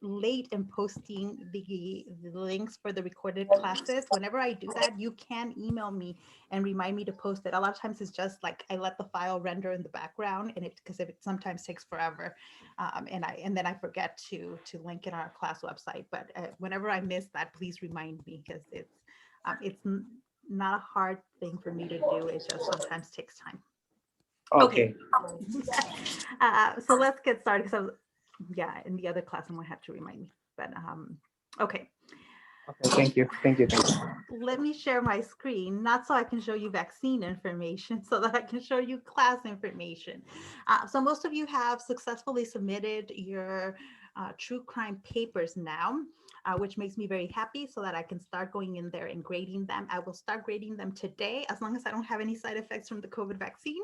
late in posting the links for the recorded classes. Whenever I do that, you can email me and remind me to post it. A lot of times it's just like I let the file render in the background, and because it sometimes takes forever, and then I forget to link it on our class website. But whenever I miss that, please remind me, because it's not a hard thing for me to do. It just sometimes takes time. Okay. Okay. So let's get started, because yeah, in the other class someone had to remind me. But okay, Okay. Thank you. Thank you. Thank you. let me share my screen, not so I can show you vaccine information, so that I can show you class information. So most of you have successfully submitted your true crime papers now, which makes me very happy, so that I can start going in there and grading them. I will start grading them today, as long as I don't have any side effects from the COVID vaccine.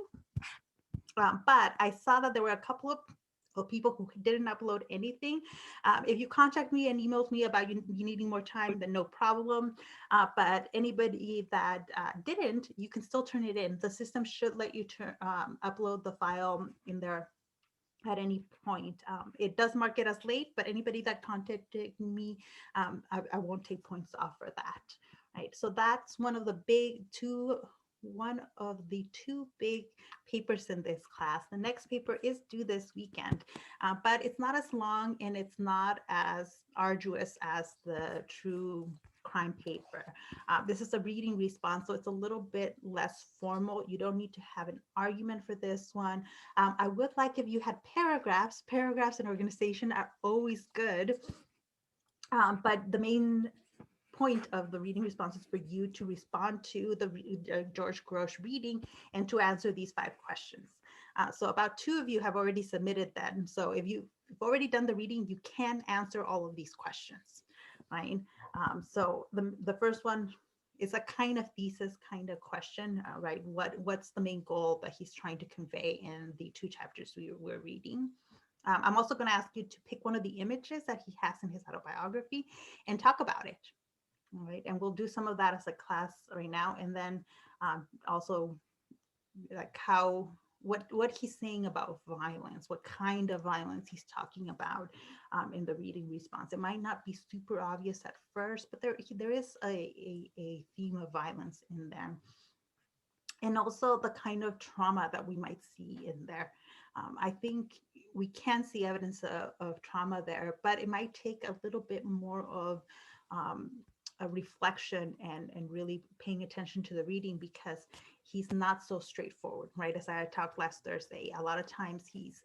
But I saw that there were a couple of people who didn't upload anything. If you contact me and emailed me about you needing more time, then no problem. But anybody that didn't, you can still turn it in. The system should let you upload the file in there at any point. It does mark it as late, but anybody that contacted me, I won't take points off for that. Right. So that's one of the two big papers in this class. The next paper is due this weekend, but it's not as long and it's not as arduous as the true crime paper. This is a reading response, so it's a little bit less formal. You don't need to have an argument for this one. I would like if you had paragraphs. Paragraphs in organization are always good, but the main point of the reading response is for you to respond to the George Grosz reading and to answer these 5 questions. So about 2 of you have already submitted that. And so if you've already done the reading, you can answer all of these questions, right? So the first one is a kind of thesis kind of question, right? What's the main goal that he's trying to convey in the 2 chapters we're reading? I'm also going to ask you to pick one of the images that he has in his autobiography and talk about it. All right, and we'll do some of that as a class right now, and then also like what he's saying about violence, what kind of violence he's talking about in the reading response. It might not be super obvious at first, but there is a theme of violence in there, and also the kind of trauma that we might see in there. I think we can see evidence of trauma there, but it might take a little bit more of a reflection and really paying attention to the reading, because he's not so straightforward, right? As I talked last Thursday, a lot of times he's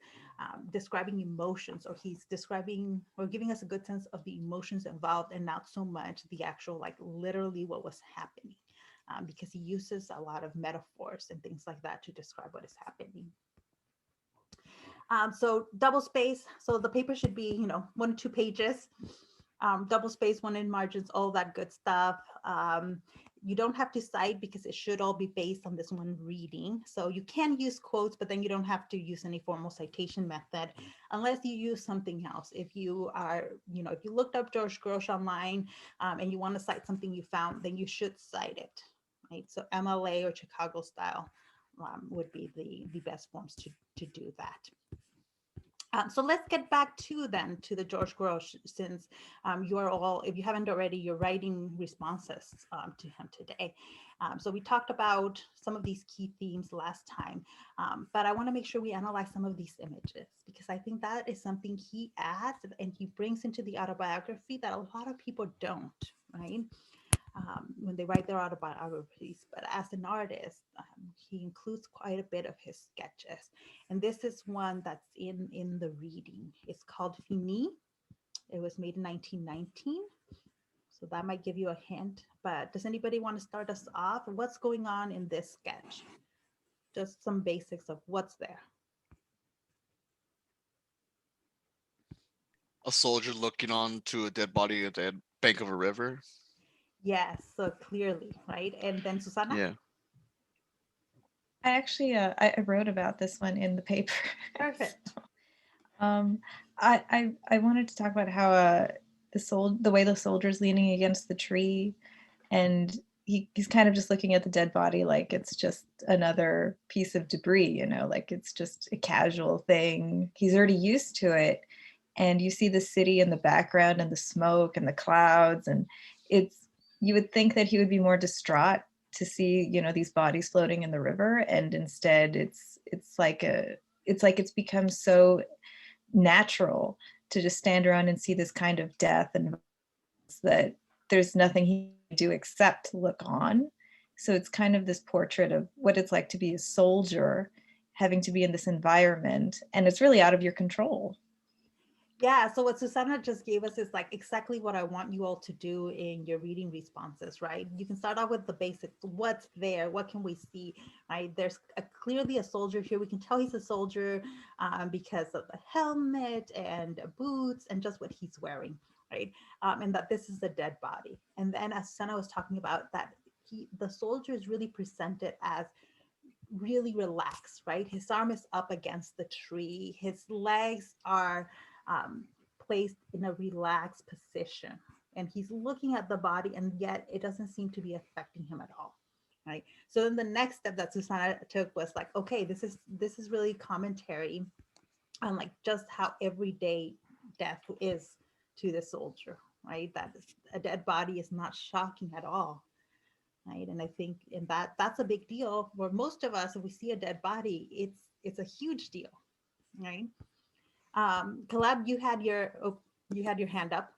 describing emotions, or he's describing or giving us a good sense of the emotions involved, and not so much the actual, like literally what was happening, because he uses a lot of metaphors and things like that to describe what is happening. So double space. So the paper should be, 1 or 2 pages. Double space, 1 in margins, all that good stuff. You don't have to cite, because it should all be based on this one reading. So you can use quotes, but then you don't have to use any formal citation method unless you use something else. If you are, if you looked up George Grosz online and you want to cite something you found, then you should cite it, right? So MLA or Chicago style would be the best forms to do that. So let's get back to the George Grosz, since you are all, if you haven't already, you're writing responses to him today. So we talked about some of these key themes last time, but I want to make sure we analyze some of these images, because I think that is something he adds and he brings into the autobiography that a lot of people don't, right? When they write their autobiographies. But as an artist, he includes quite a bit of his sketches. And this is one that's in the reading. It's called Fini. It was made in 1919. So that might give you a hint. But does anybody want to start us off? What's going on in this sketch? Just some basics of what's there. A soldier looking onto a dead body at the bank of a river. Yes, so clearly, right? And then Susana? Yeah. I actually I wrote about this one in the paper. Perfect. I wanted to talk about how the way the soldier's leaning against the tree, and he's kind of just looking at the dead body like it's just another piece of debris, like it's just a casual thing. He's already used to it, and you see the city in the background and the smoke and the clouds, and it's, you would think that he would be more distraught to see, you know, these bodies floating in the river, and instead it's like it's become so natural to just stand around and see this kind of death, and that there's nothing he can do except look on. So it's kind of this portrait of what it's like to be a soldier, having to be in this environment, and it's really out of your control. Yeah, so what Susanna just gave us is like exactly what I want you all to do in your reading responses, right? You can start out with the basics. What's there? What can we see? Right? There's clearly a soldier here. We can tell he's a soldier because of the helmet and boots and just what he's wearing, right? And that this is a dead body. And then as Susanna was talking about that, the soldier is really presented as really relaxed, right? His arm is up against the tree. His legs are placed in a relaxed position, and he's looking at the body, and yet it doesn't seem to be affecting him at all, right? So then the next step that Susanna took was like, okay, this is really commentary on like just how everyday death is to the soldier, right? That a dead body is not shocking at all, right? And I think in that's a big deal for most of us. If we see a dead body, it's a huge deal, right? Caleb, you had your hand up.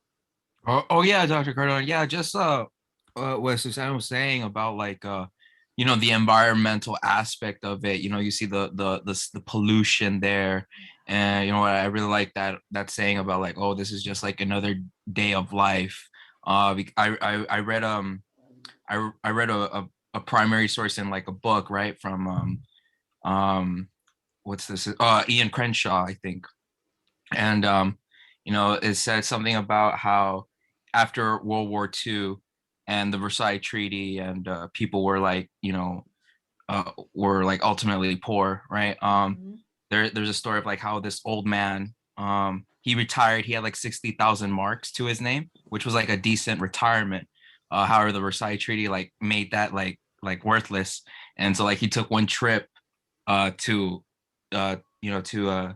Oh yeah, Dr. Cardone. Yeah, just what Susanna was saying about like you know, the environmental aspect of it. You know, you see the pollution there, and you know what, I really like that saying about like, oh, this is just like another day of life. I read I read a primary source in like a book, right, from what's this, Ian Crenshaw, I think. And you know, it said something about how after World War II and the Versailles Treaty, and people were like, you know, were like ultimately poor, right? Mhm. There's a story of like how this old man, he retired, he had like 60,000 marks to his name, which was like a decent retirement. However, the Versailles Treaty like made that like worthless, and so like he took one trip to you know, to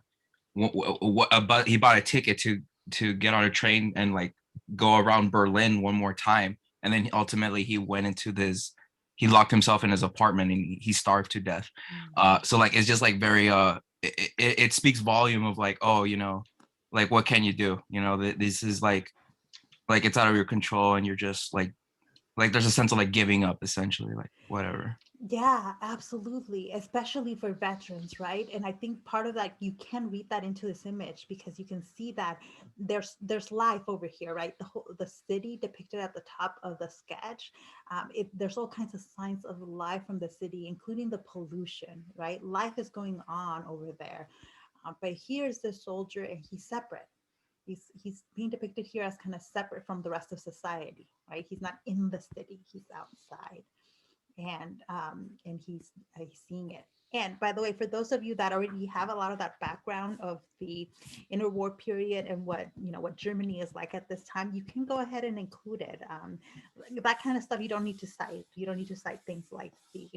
but he bought a ticket to get on a train and like go around Berlin one more time, and then ultimately he went into this, he locked himself in his apartment and he starved to death. So like it's just like very it speaks volume of like, oh, you know, like what can you do, you know, this is like it's out of your control, and you're just like there's a sense of like giving up essentially, like whatever. Yeah, absolutely, especially for veterans, right? And I think part of that, you can read that into this image because you can see that there's life over here, right? The city depicted at the top of the sketch, there's all kinds of signs of life from the city, including the pollution, right? Life is going on over there. But here's the soldier, and he's separate. He's being depicted here as kind of separate from the rest of society, right? He's not in the city, he's outside, and he's seeing it. And by the way, for those of you that already have a lot of that background of the interwar period and what, you know, what Germany is like at this time, you can go ahead and include it. That kind of stuff you don't need to cite. You don't need to cite things like the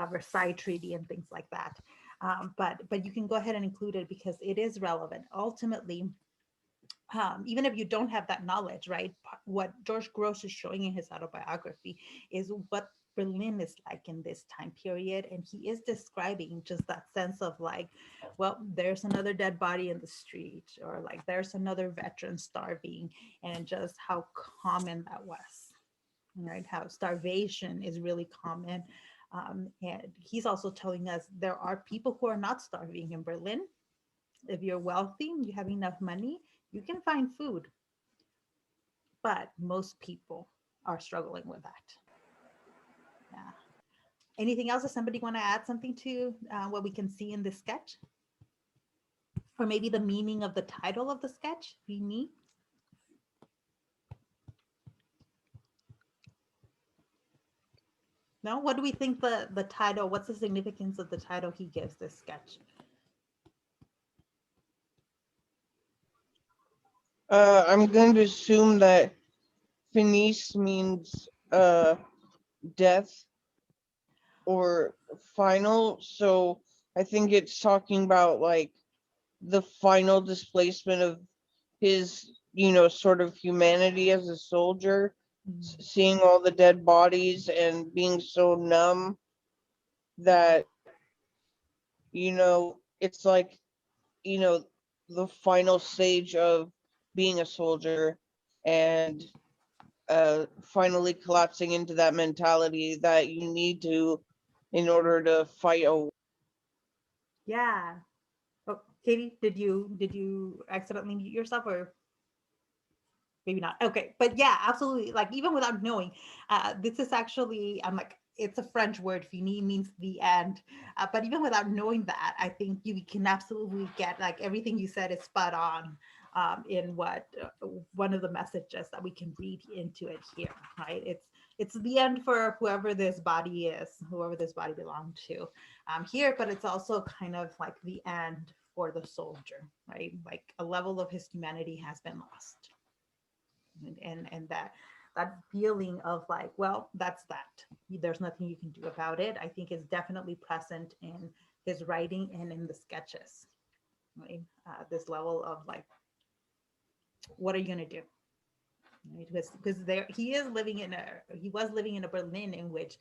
Versailles Treaty and things like that. But you can go ahead and include it because it is relevant. Ultimately, even if you don't have that knowledge, right? What George Grosz is showing in his autobiography is what Berlin is like in this time period. And he is describing just that sense of like, well, there's another dead body in the street, or like there's another veteran starving, and just how common that was, right? How starvation is really common. And he's also telling us there are people who are not starving in Berlin. If you're wealthy, you have enough money, you can find food, but most people are struggling with that. Yeah. Anything else? Does somebody want to add something to what we can see in this sketch? Or maybe the meaning of the title of the sketch, Be Me? No? What do we think the title, what's the significance of the title he gives this sketch? I'm going to assume that finis means death or final. So I think it's talking about like the final displacement of his, you know, sort of humanity as a soldier, Mm. seeing all the dead bodies and being so numb that, you know, it's like, you know, the final stage of being a soldier, and finally collapsing into that mentality that you need to in order to fight a. Yeah. Oh, Katie, did you accidentally mute yourself, or maybe not? Okay, but yeah, absolutely. Like, even without knowing, this is actually, I'm like, it's a French word. Fini means the end. But even without knowing that, I think you can absolutely get, like, everything you said is spot on, in what one of the messages that we can read into it here, right? It's the end for whoever this body is, whoever this body belonged to, here, but it's also kind of like the end for the soldier, right? Like, a level of his humanity has been lost. And that feeling of like, well, that's that, there's nothing you can do about it, I think is definitely present in his writing and in the sketches, right? This level of like, what are you going to do, right? Because there he was living in a Berlin in which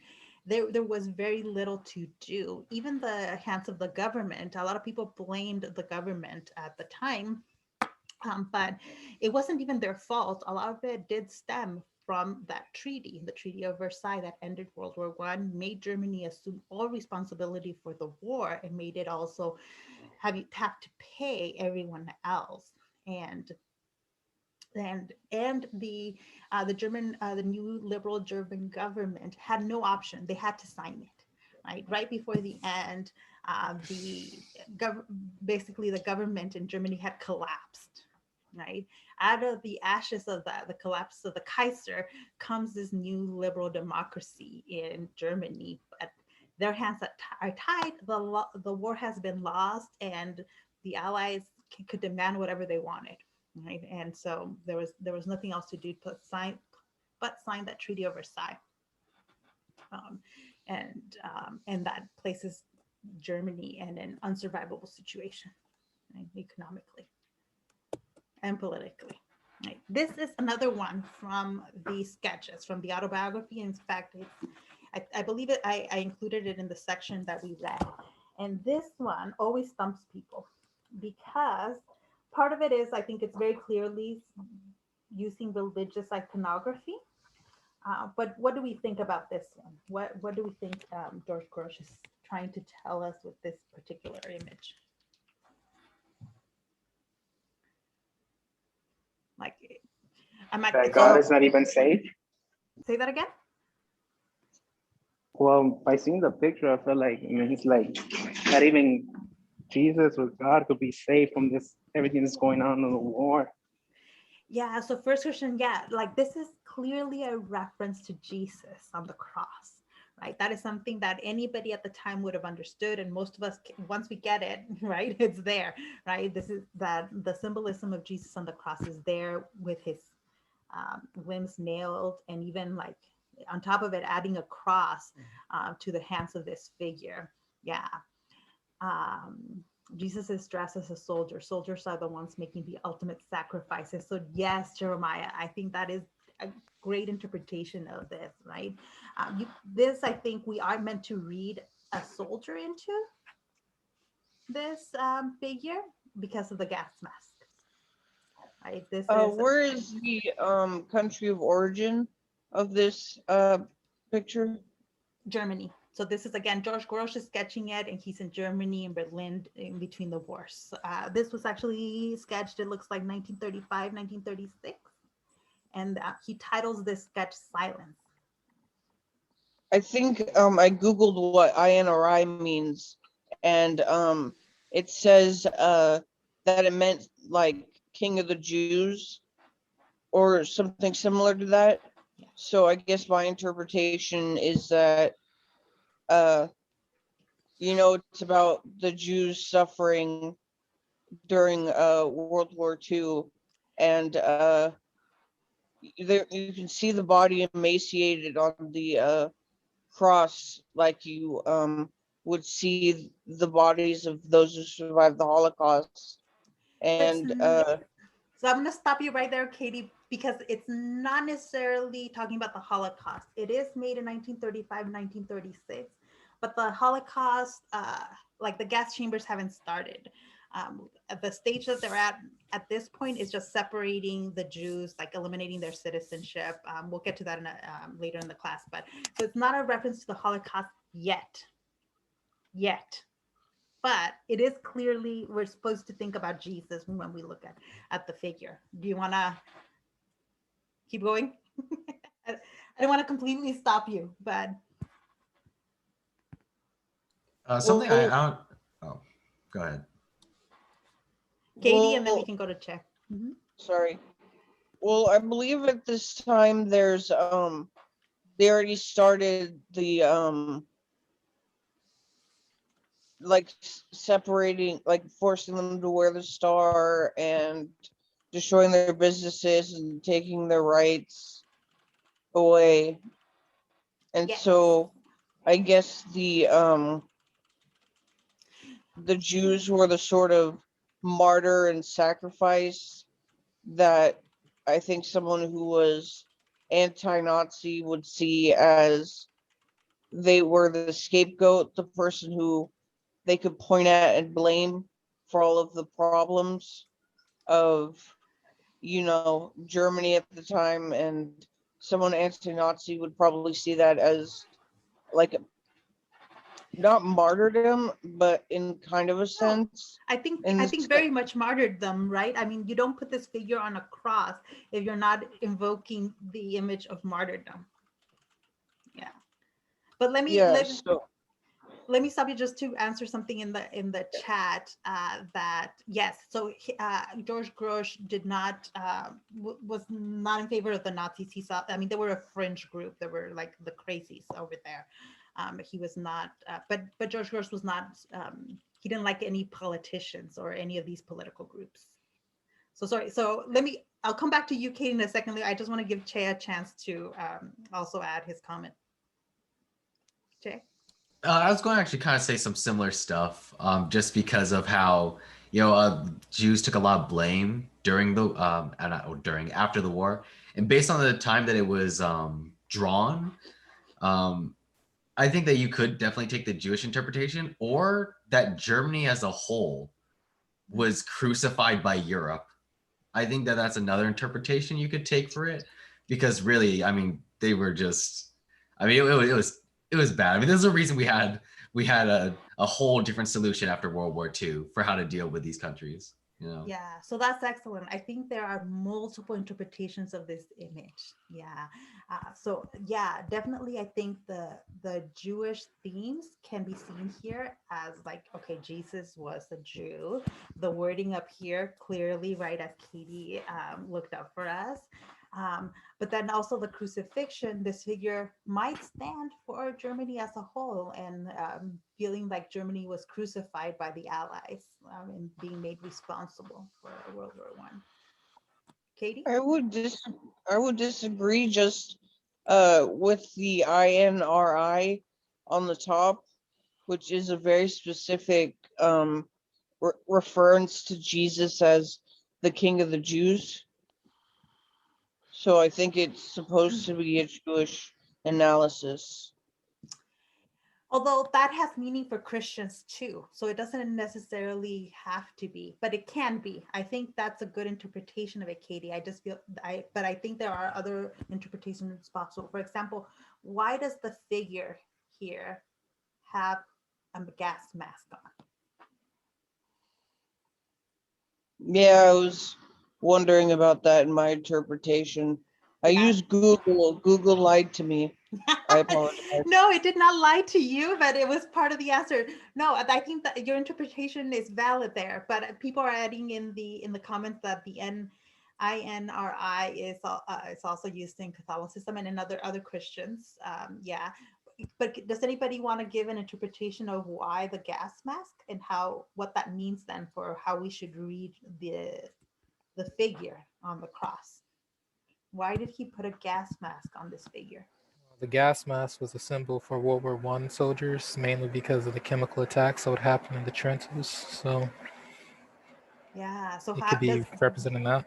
there was very little to do. Even the hands of the government, a lot of people blamed the government at the time, but it wasn't even their fault. A lot of it did stem from that treaty, the Treaty of Versailles, that ended World War One, made Germany assume all responsibility for the war, and made it also have to pay everyone else. And the German, the new liberal German government had no option. They had to sign it, right before the end. The basically the government in Germany had collapsed, right? Out of the ashes of the collapse of the Kaiser comes this new liberal democracy in Germany, but their hands are tied. The war has been lost, and the Allies could demand whatever they wanted, right? And so there was nothing else to do but sign that Treaty of Versailles, um, and that places Germany in an unsurvivable situation, right, economically and politically. Right. This is another one from the sketches, from the autobiography. In fact, I believe I included it in the section that we read. And this one always stumps people because part of it is, I think it's very clearly using religious iconography. But what do we think about this one? What do we think George Grosz is trying to tell us with this particular image? Like, That God is not even safe. say that again? Well, by seeing the picture, I feel like, I mean, he's like, not even Jesus or God could be saved from this, everything that's going on in the war. Yeah, so first question, yeah, like this is clearly a reference to Jesus on the cross, right? That is something that anybody at the time would have understood, and most of us, once we get it, right, it's there, right? This is that the symbolism of Jesus on the cross is there with his limbs nailed, and even like on top of it, adding a cross to the hands of this figure. Yeah. Jesus is dressed as a soldier. Soldiers are the ones making the ultimate sacrifices. So yes, Jeremiah, I think that is a great interpretation of this, right? This, I think we are meant to read a soldier into this figure because of the gas mask, right? This is Where is the country of origin of this picture? Germany. So this is, again, George Grosz is sketching it, and he's in Germany, in Berlin, in between the wars. This was actually sketched, it looks like 1935, 1936. And he titles this sketch Silence. I think I googled what INRI means, and it says that it meant like King of the Jews or something similar to that. Yeah. So I guess my interpretation is that you know, it's about the Jews suffering during World War II, and there you can see the body emaciated on the cross, like you would see the bodies of those who survived the Holocaust. And So I'm going to stop you right there, Katie, because it's not necessarily talking about the Holocaust. It is made in 1935, 1936, but the Holocaust, like the gas chambers haven't started. At the stage that they're at this point is just separating the Jews, like eliminating their citizenship. We'll get to that later in the class, but so it's not a reference to the Holocaust yet. But it is clearly, we're supposed to think about Jesus when we look at the figure. Do you want to keep going? I don't want to completely stop you, but Something Well, I don't. Oh, go ahead. Katie, and then we well, can go to Che. Mhm. sorry. Well, I believe at this time there's they already started the like separating, like forcing them to wear the star and destroying their businesses and taking their rights away. And Yes. so I guess the Jews were the sort of martyr and sacrifice that I think someone who was anti-Nazi would see as they were the scapegoat, the person who they could point at and blame for all of the problems of, Germany at the time. And someone anti-Nazi would probably see that as like not martyrdom, but in kind of a No, sense. I think In I the think se- very much martyred them, right? I mean, you don't put this figure on a cross if you're not invoking the image of martyrdom. Yeah. But yeah, so let me stop you just to answer something in the chat that yes, so George Grosz did not was not in favor of the Nazis. He saw, I mean, they were a fringe group. They were like the crazies over there. He was not, but George Grosz was not. He didn't like any politicians or any of these political groups. So sorry. So I'll come back to you, Kate, in a second. I just want to give Che a chance to also add his comment. Che? I was going to actually kind of say some similar stuff, just because of how Jews took a lot of blame during the after the war, and based on the time that it was drawn, I think that you could definitely take the Jewish interpretation, or that Germany as a whole was crucified by Europe. I think that that's another interpretation you could take for it, because really, I mean, they were just, I mean, it was bad. I mean, there's a reason we had a whole different solution after World War II for how to deal with these countries. Yeah, so that's excellent. I think there are multiple interpretations of this image. Yeah, so yeah, definitely. I think the Jewish themes can be seen here as like, okay, Jesus was a Jew. The wording up here clearly, right, as Katie looked up for us. But then also the crucifixion, this figure might stand for Germany as a whole, and feeling like Germany was crucified by the Allies and being made responsible for World War I. Katie? I would disagree just with the INRI on the top, which is a very specific reference to Jesus as the King of the Jews. So I think it's supposed to be a Jewish analysis. Although that has meaning for Christians too. So it doesn't necessarily have to be, but it can be. I think that's a good interpretation of it, Katie. I just feel, but I think there are other interpretations possible. For example, why does the figure here have a gas mask on? Yeah, I was wondering about that in my interpretation. I Yeah. used Google. Google lied to me. I apologize. No, it did not lie to you, but it was part of the answer. No, I think that your interpretation is valid there, but people are adding in the comments that the INRI is also used in Catholicism and in other Christians. Yeah, but does anybody want to give an interpretation of why the gas mask and what that means then for how we should read the figure on the cross? Why did he put a gas mask on this figure? The gas mask was a symbol for World War I soldiers, mainly because of the chemical attacks that would happen in the trenches. So Yeah, so it how could be does representing that.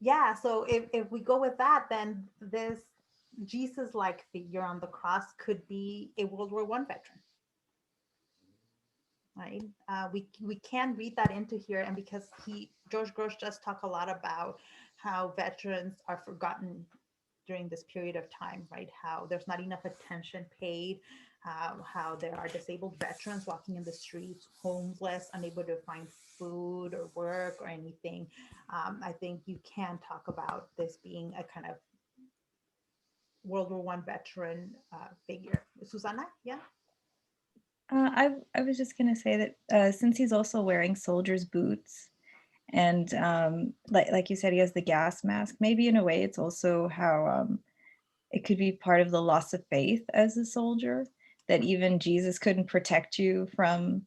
Yeah, so if we go with that, then this Jesus-like figure on the cross could be a World War One veteran, right? We can read that into here, and because George Grosz does talk a lot about how veterans are forgotten during this period of time, right? How there's not enough attention paid, how there are disabled veterans walking in the streets, homeless, unable to find food or work or anything. I think you can talk about this being a kind of World War One veteran figure. Susana, yeah? I was just going to say that since he's also wearing soldier's boots, and like you said, he has the gas mask, maybe in a way it's also how it could be part of the loss of faith as a soldier, that even Jesus couldn't protect you from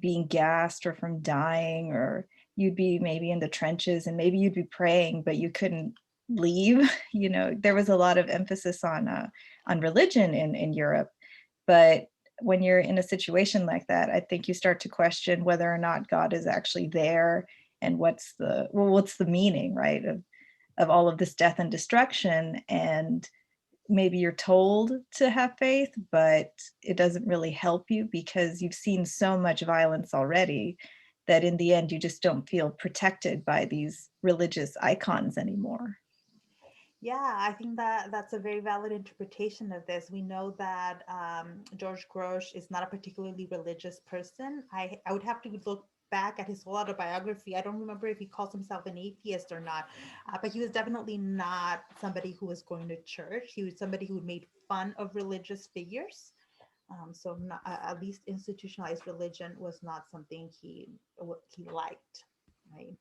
being gassed or from dying, or you'd be maybe in the trenches and maybe you'd be praying but you couldn't leave. You know, there was a lot of emphasis on religion in Europe, but when you're in a situation like that, I think you start to question whether or not God is actually there, and what's the meaning, right, of all of this death and destruction. And maybe you're told to have faith, but it doesn't really help you because you've seen so much violence already that in the end you just don't feel protected by these religious icons anymore. Yeah, I think that that's a very valid interpretation of this. We know that George Grosz is not a particularly religious person. I would have to look back at his whole autobiography. I don't remember if he calls himself an atheist or not, but he was definitely not somebody who was going to church. He was somebody who made fun of religious figures. So not, at least institutionalized religion was not something he liked, right?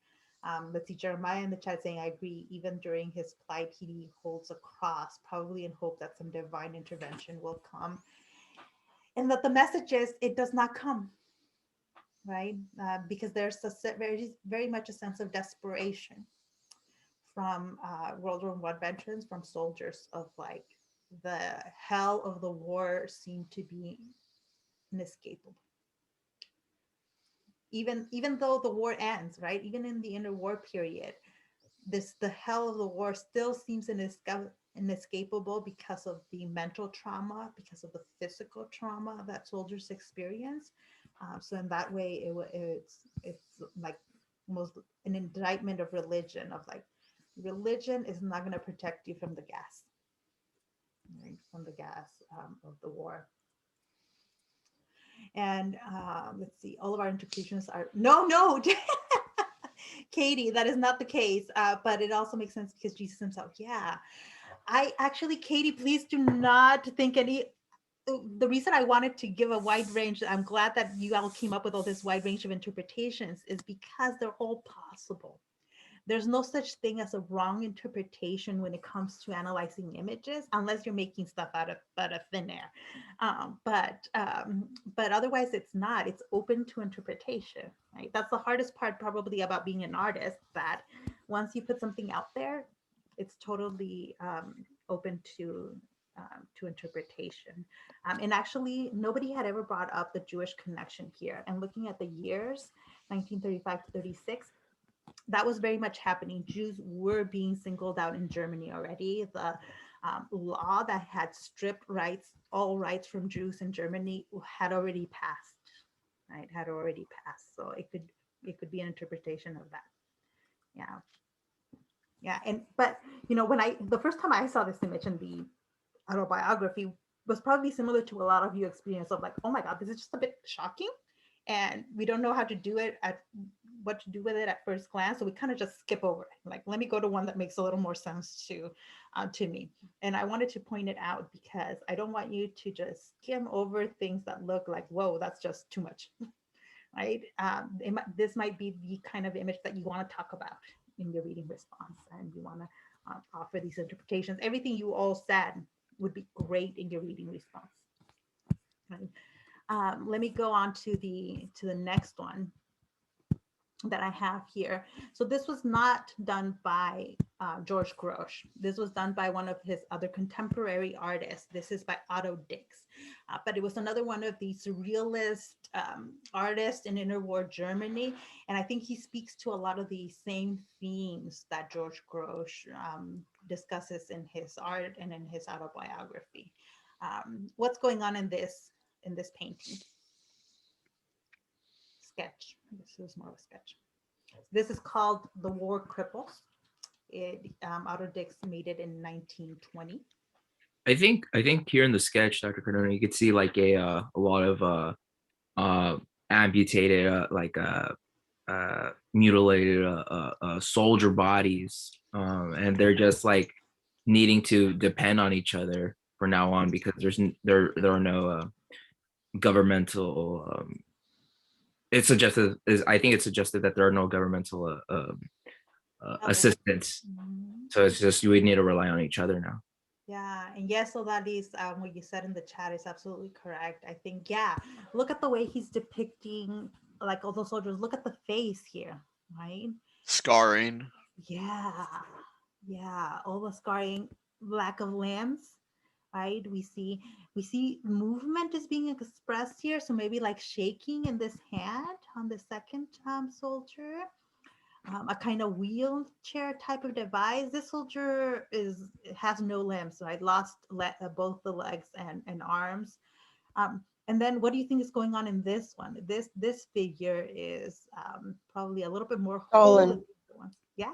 Let's see, Jeremiah in the chat saying, I agree, even during his plight, he holds a cross, probably in hope that some divine intervention will come. And that the message is, it does not come, right? Because there's very, very much a sense of desperation from World War One veterans, from soldiers, of like, the hell of the war seemed to be inescapable. Even though the war ends, right? Even in the interwar period, the hell of the war still seems inescapable because of the mental trauma, because of the physical trauma that soldiers experience. So in that way, it's like almost an indictment of religion, of like, religion is not going to protect you from the gas, right? From the gas of the war. And let's see, all of our interpretations are no. Katie, that is not the case, but it also makes sense because Jesus himself. Yeah, I actually, Katie, please do not think any. The reason I wanted to give a wide range, I'm glad that you all came up with all this wide range of interpretations, is because they're all possible. There's no such thing as a wrong interpretation when it comes to analyzing images, unless you're making stuff out of thin air. But otherwise, it's not. It's open to interpretation, right? That's the hardest part, probably, about being an artist. That once you put something out there, it's totally open to interpretation. And actually, nobody had ever brought up the Jewish connection here. And looking at the years, 1935 to 36, that was very much happening. Jews were being singled out in Germany already. The law that had stripped all rights from Jews in Germany had already passed, right? Had already passed. So it could be an interpretation of that. Yeah. But when the first time I saw this image in the autobiography was probably similar to a lot of you experience of like, oh my God, this is just a bit shocking. And we don't know how to do it what to do with it at first glance. So we kind of just skip over it. Like, let me go to one that makes a little more sense to me. And I wanted to point it out because I don't want you to just skim over things that look like, whoa, that's just too much, right? This might be the kind of image that you want to talk about in your reading response, and you want to offer these interpretations. Everything you all said would be great in your reading response. Right? Let me go on to the next one. that I have here. So this was not done by George Grosz. This was done by one of his other contemporary artists. This is by Otto Dix. But it was another one of these surrealist artists in interwar Germany. And I think he speaks to a lot of the same themes that George Grosz discusses in his art and in his autobiography. What's going on in this painting? Sketch. This is more of a sketch. This is called The War Cripples. Otto Dix made it in 1920. I think here in the sketch, Dr. Cardona, you could see like a lot of amputated mutilated soldier bodies, and they're just like needing to depend on each other for now on because there are no governmental it's suggested is I think it's suggested that there are no governmental assistance, so it's just you would need to rely on each other now. Yeah, and yes, so that is what you said in the chat is absolutely correct. I think, yeah, look at the way he's depicting like all those soldiers. Look at the face here, right? Scarring. Yeah, yeah, all the scarring, lack of limbs, right? We see movement is being expressed here, so maybe like shaking in this hand on the second soldier. A kind of wheelchair type of device. This soldier has no limbs, right? Lost both the legs and arms. And then what do you think is going on in this one? This figure is probably a little bit more whole than Stalin. the other ones. Yeah.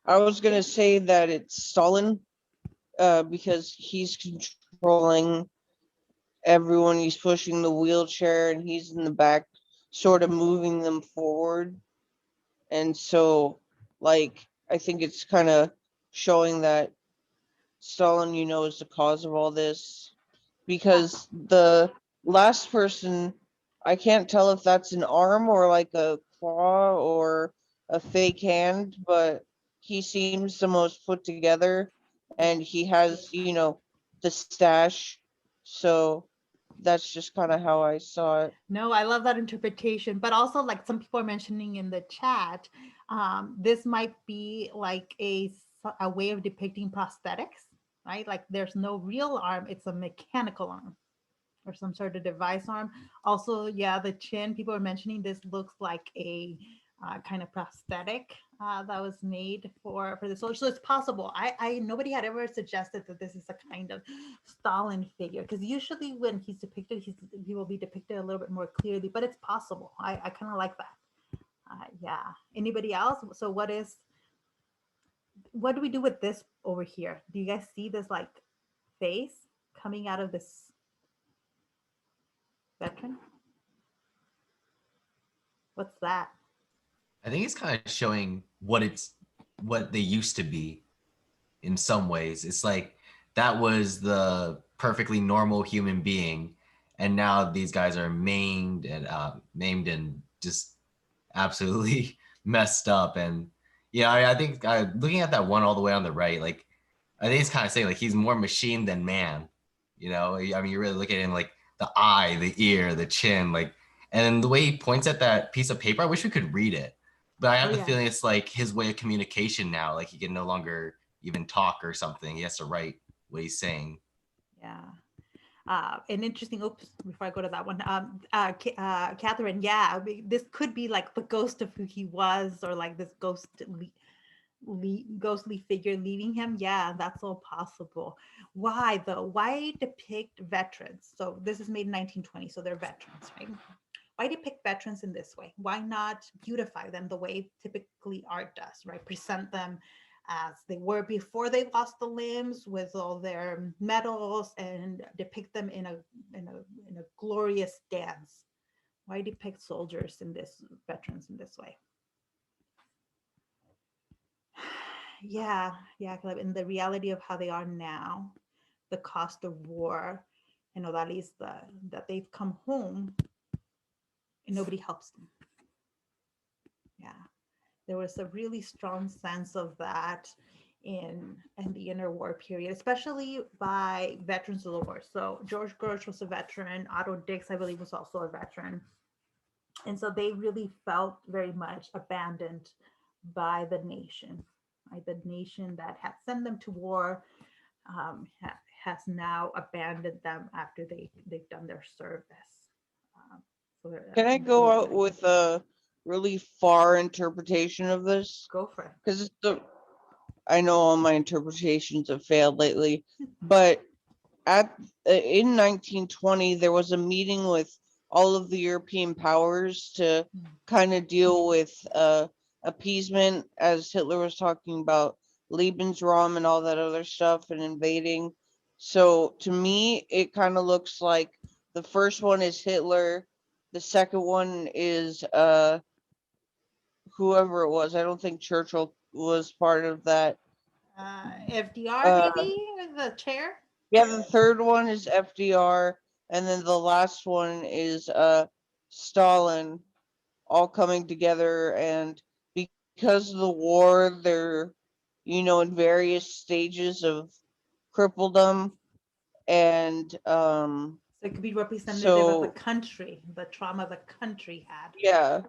I was gonna say that it's Stalin, because he's controlling everyone. He's pushing the wheelchair, and he's in the back, sort of moving them forward. And so, like, I think it's kind of showing that Stalin, is the cause of all this, because the last person, I can't tell if that's an arm or like a claw or a fake hand, but he seems the most put together, and he has, the stash. So that's just kind of how I saw it. No, I love that interpretation. But also, like some people are mentioning in the chat, this might be like a way of depicting prosthetics, right? Like there's no real arm, it's a mechanical arm or some sort of device arm. Also, yeah, the chin, people are mentioning this looks like a kind of prosthetic that was made for the soldier. So it's possible. I nobody had ever suggested that this is a kind of Stalin figure, because usually when he's depicted, he will be depicted a little bit more clearly, but it's possible. I kind of like that. Yeah. Anybody else? So what do we do with this over here? Do you guys see this like face coming out of this veteran? What's that? I think it's kind of showing what they used to be in some ways. It's like that was the perfectly normal human being, and now these guys are maimed and just absolutely messed up. And yeah, I think looking at that one all the way on the right, like I think it's kind of saying like he's more machine than man. I mean, you really look at him like the eye, the ear, the chin, like, and the way he points at that piece of paper, I wish we could read it. But I have the feeling it's like his way of communication now. Like he can no longer even talk or something. He has to write what he's saying. Yeah. An interesting, oops, before I go to that one, Catherine, yeah, this could be like the ghost of who he was, or like this ghostly figure leaving him. Yeah, that's all possible. Why though? Why depict veterans? So this is made in 1920, so they're veterans, right? Why depict veterans in this way? Why not beautify them the way typically art does, right? Present them as they were before they lost the limbs, with all their medals, and depict them in a glorious dance. Why depict veterans in this way? Yeah, in the reality of how they are now, the cost of war, that is that they've come home and nobody helps them. Yeah, there was a really strong sense of that in the interwar period, especially by veterans of the war. So George Grosz was a veteran. Otto Dix, I believe, was also a veteran. And so they really felt very much abandoned by the nation, right? The nation that had sent them to war has now abandoned them after they've done their service. Um, Can I go out with a really far interpretation of this? Go for it. Because I know all my interpretations have failed lately, but in 1920 there was a meeting with all of the European powers to kind of deal with appeasement, as Hitler was talking about Lebensraum and all that other stuff and invading. So to me, it kind of looks like the first one is Hitler, the second one is whoever it was. I don't think Churchill was part of that. FDR, maybe the chair. Yeah, the third one is FDR, and then the last one is Stalin, all coming together. And because of the war, they're, in various stages of crippledom. And So it could be representative of the country, the trauma the country had. Yeah,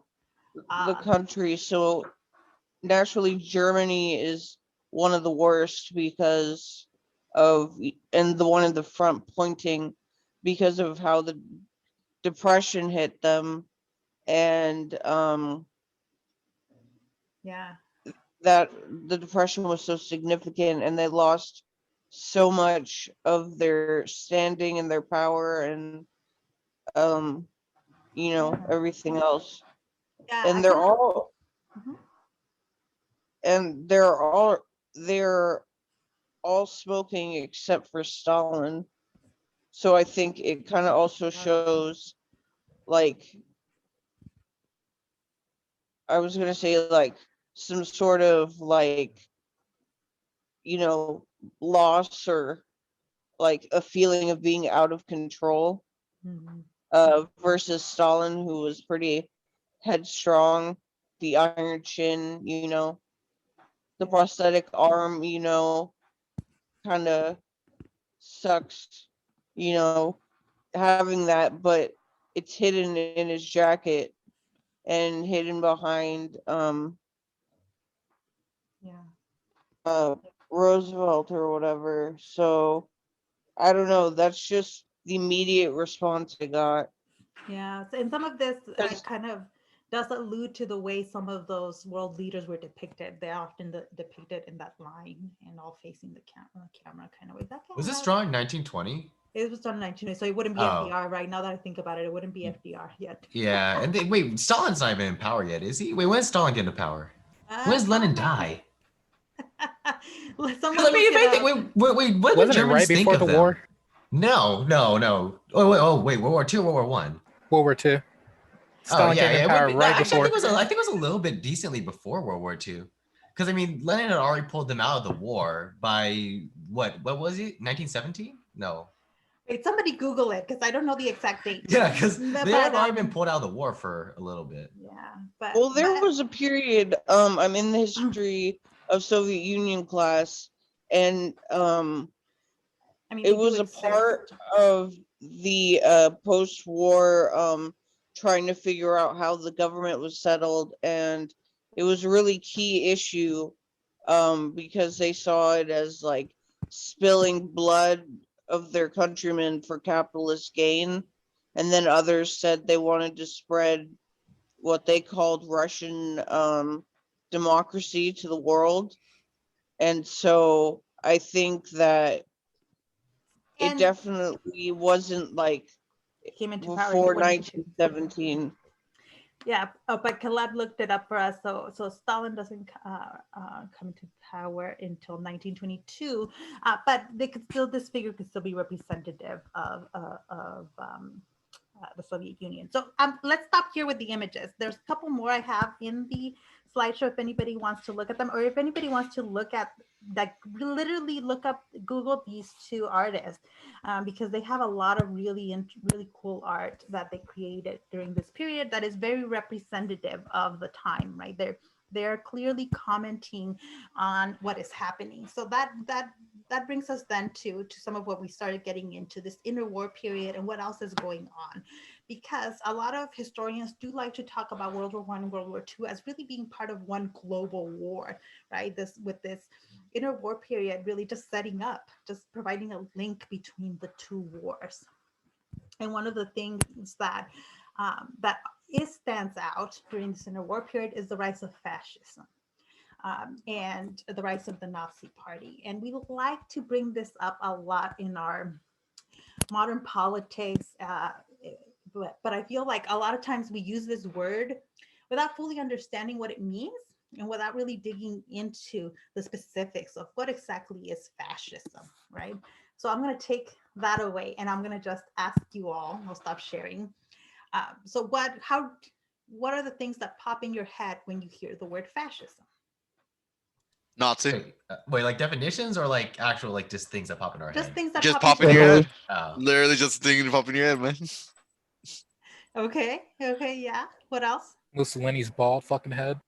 the country. So naturally, Germany is one of the worst because of, and the one in the front pointing, because of how the depression hit them, and Yeah. that the depression was so significant, and they lost so much of their standing and their power, and everything else. Yeah, And they're all and they're all smoking except for Stalin. So I think it kind of also shows, like, I was gonna say, like, some sort of, like, loss, or like a feeling of being out of control, versus Stalin, who was pretty headstrong, the iron chin, the prosthetic arm, kind of sucks, having that, but it's hidden in his jacket and hidden behind Roosevelt or whatever. So I don't know. That's just the immediate response I got. Yeah, and some of this kind of does allude to the way some of those world leaders were depicted. They're often depicted in that line and all facing the camera kind of way. Was this drawing 1920? It was done in 1920, so it wouldn't be FDR right now that I think about it. It wouldn't be FDR yet. Yeah, and wait, Stalin's not even in power yet, is he? Wait, when did Stalin get into power? When does Lenin die? Wait, what did the Germans think of them? War? No. Oh, wait, World War II, World War One. World War II. Stalin came in power right before. I think it was a little bit decently before World War II, because I mean, Lenin had already pulled them out of the war by what was it? 1917? No. Wait, somebody Google it, because I don't know the exact date. Yeah, because they had already been pulled out of the war for a little bit. Yeah, well, there was a period. I'm in the history of Soviet Union class, and it was a part of the post-war trying to figure out how the government was settled, and it was a really key issue because they saw it as like spilling blood of their countrymen for capitalist gain, and then others said they wanted to spread what they called Russian democracy to the world. And so I think that it definitely wasn't like came into before 1917. Yeah, but Caleb looked it up for us. So Stalin doesn't come into power until 1922, but this figure could still be representative of the Soviet Union. So let's stop here with the images. There's a couple more I have in the slideshow if anybody wants to look at them, or if anybody wants to look at, like, literally look up, Google these two artists, because they have a lot of really cool art that they created during this period that is very representative of the time, right? They're clearly commenting on what is happening. So that brings us then to some of what we started getting into, this interwar period and what else is going on. because a lot of historians do like to talk about World War I and World War II as really being part of one global war, right? This interwar period really just setting up, just providing a link between the two wars. And one of the things that stands out during this interwar period is the rise of fascism. And the rise of the Nazi Party. And we like to bring this up a lot in our modern politics, but I feel like a lot of times we use this word without fully understanding what it means and without really digging into the specifics of what exactly is fascism, right? So I'm going to take that away and I'm going to just ask you all, I'll stop sharing. So what are the things that pop in your head when you hear the word fascism? Nazi. Wait, like definitions or like actual like just things that pop in our head? Just things that Just pop in your head. Oh. Literally just thinking pop in your head, man. Okay, yeah. What else? Mussolini's bald fucking head.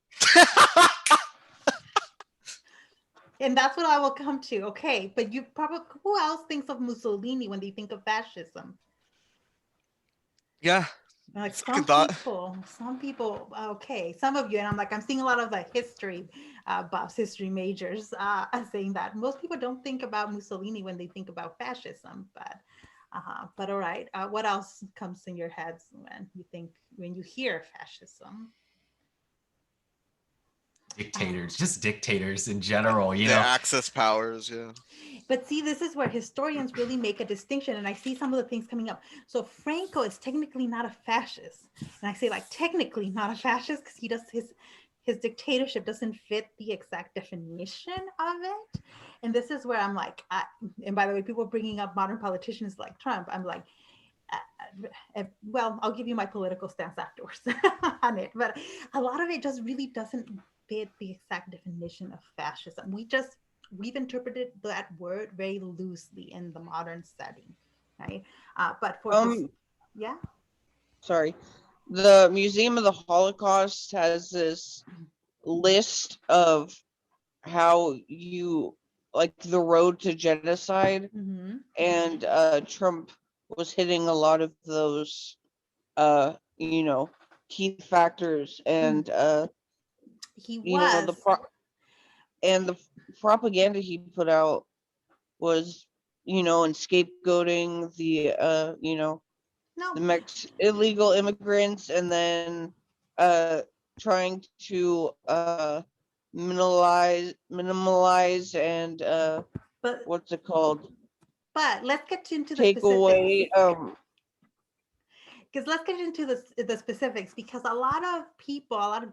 And that's what I will come to. Okay, but you probably, who else thinks of Mussolini when they think of fascism? Yeah. Like Second some people, okay, some of you, and I'm seeing a lot of the history buffs, history majors saying that most people don't think about Mussolini when they think about fascism, but all right. What else comes in your heads when you hear fascism? Dictators, just dictators in general, you The know. access powers, yeah. But see, this is where historians really make a distinction, and I see some of the things coming up. So Franco is technically not a fascist, and I say like technically not a fascist because he does his dictatorship doesn't fit the exact definition of it. And this is where I'm like, and by the way, people bringing up modern politicians like Trump, I'm like, well, I'll give you my political stance afterwards on it, but a lot of it just really doesn't fit the exact definition of fascism. We've interpreted that word very loosely in the modern setting, right? But for yeah. Sorry, the Museum of the Holocaust has this list of how you like the road to genocide, and Trump was hitting a lot of those, key factors, and he was. The propaganda he put out was, and scapegoating the, the illegal immigrants, and then trying to minimalize and but what's it called? But let's get into the take specifics. Away. Because let's get into the specifics, because a lot of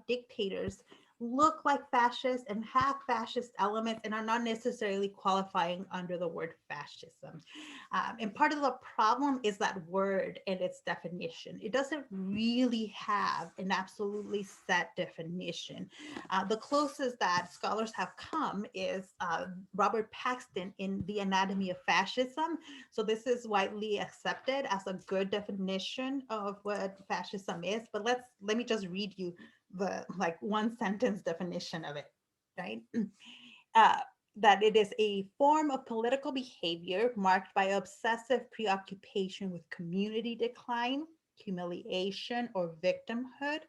dictators look like fascists and have fascist elements and are not necessarily qualifying under the word fascism. And part of the problem is that word and its definition. It doesn't really have an absolutely set definition. The closest that scholars have come is Robert Paxton in The Anatomy of Fascism. So this is widely accepted as a good definition of what fascism is. But let me just read you the one sentence definition of it, right? That it is a form of political behavior marked by obsessive preoccupation with community decline, humiliation, or victimhood,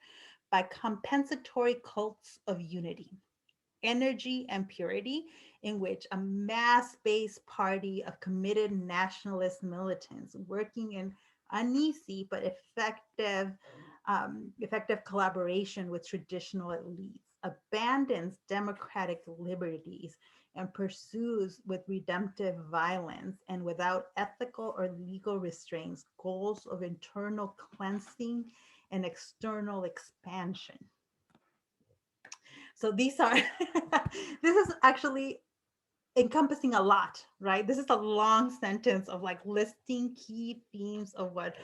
by compensatory cults of unity, energy, and purity, in which a mass-based party of committed nationalist militants working in uneasy but effective collaboration with traditional elites abandons democratic liberties and pursues with redemptive violence and without ethical or legal restraints goals of internal cleansing and external expansion. So these are, this is actually encompassing a lot, right? This is a long sentence of listing key themes of what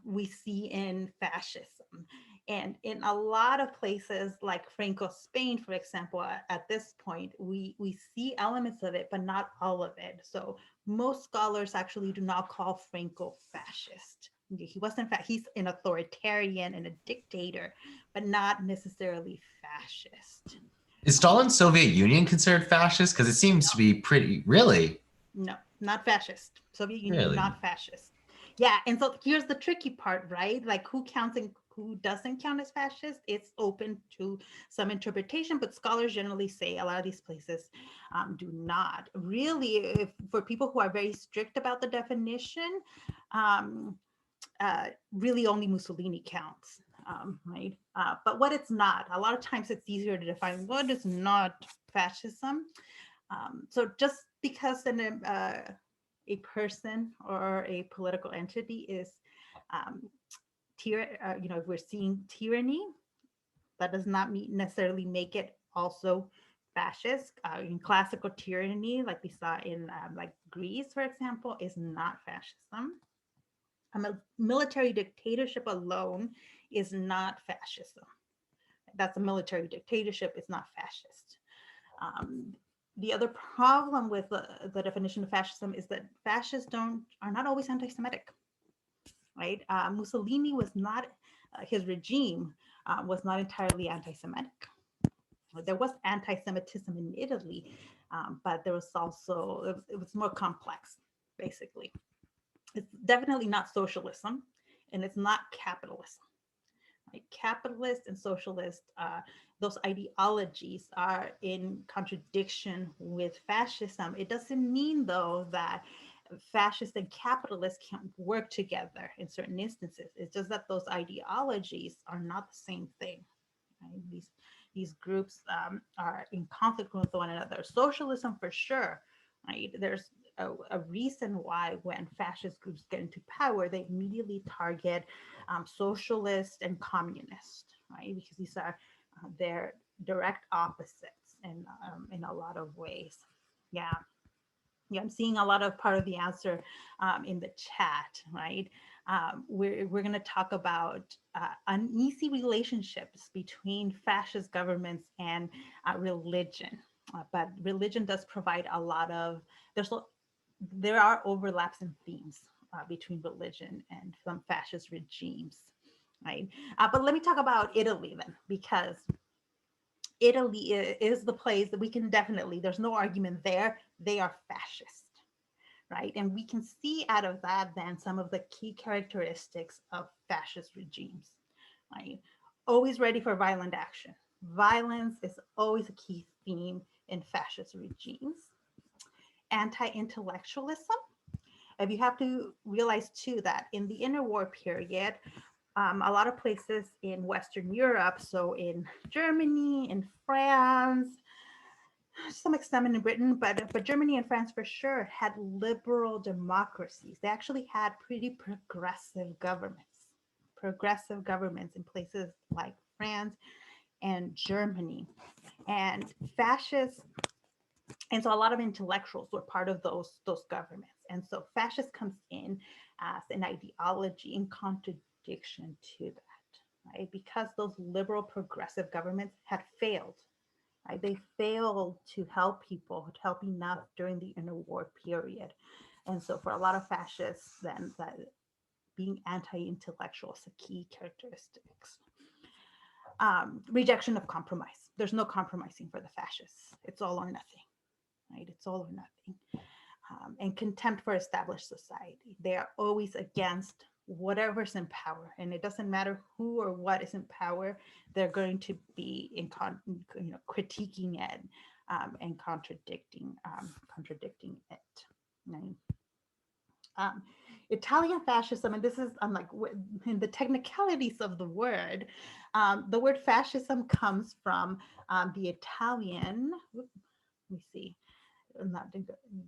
we see in fascism. And in a lot of places like Franco's Spain, for example, at this point, we see elements of it, but not all of it. So most scholars actually do not call Franco fascist. He wasn't, he's an authoritarian and a dictator, but not necessarily fascist. Is Stalin's Soviet Union considered fascist? Because it seems to be pretty, really? No, not fascist. Soviet Union, Really? not fascist. Yeah, and so here's the tricky part, right? Like who counts and who doesn't count as fascist? It's open to some interpretation, but scholars generally say a lot of these places do not. Really, if, for people who are very strict about the definition, um, really only Mussolini counts, right? But what it's not, a lot of times it's easier to define what is not fascism. So just because a person or a political entity is if we're seeing tyranny, that does not necessarily make it also fascist. In classical tyranny, like we saw in like Greece, for example, is not fascism. A military dictatorship alone is not fascism. That's a military dictatorship. It's not fascist. The other problem with the definition of fascism is that fascists are not always anti-Semitic, right? Mussolini was not, his regime was not entirely anti-Semitic. There was anti-Semitism in Italy, but there was also, it was more complex, basically. It's definitely not socialism, and it's not capitalism. Right? Capitalist and socialist, those ideologies are in contradiction with fascism. It doesn't mean, though, that fascists and capitalists can't work together in certain instances. It's just that those ideologies are not the same thing. Right? These groups are in conflict with one another. Socialism, for sure, right? There's a reason why when fascist groups get into power, they immediately target socialist and communist, right? Because these are their direct opposites in a lot of ways. Yeah. Yeah, I'm seeing a lot of part of the answer in the chat, right? We're going to talk about uneasy relationships between fascist governments and religion. But religion does provide a lot of, there are overlaps and themes between religion and some fascist regimes, right? But let me talk about Italy then, because Italy is the place that we can definitely, there's no argument there, they are fascist, right? And we can see out of that then some of the key characteristics of fascist regimes, right? Always ready for violent action. Violence is always a key theme in fascist regimes. Anti-intellectualism. And you have to realize too that in the interwar period, a lot of places in Western Europe, so in Germany, in France, to some extent in Britain, but Germany and France for sure had liberal democracies. They actually had pretty progressive governments in places like France and Germany. And fascists, and so a lot of intellectuals were part of those governments. And so fascist comes in as an ideology in contradiction to that, right? Because those liberal progressive governments had failed. Right? They failed to help people, to help enough during the interwar period. And so for a lot of fascists, then that being anti-intellectual is a key characteristics. Rejection of compromise. There's no compromising for the fascists. It's all or nothing, right? It's all or nothing. And contempt for established society. They are always against whatever's in power, and it doesn't matter who or what is in power. They're going to be critiquing it and contradicting it. Right? Italian fascism, and this is unlike in the technicalities of the word fascism comes from the Italian. Let me see.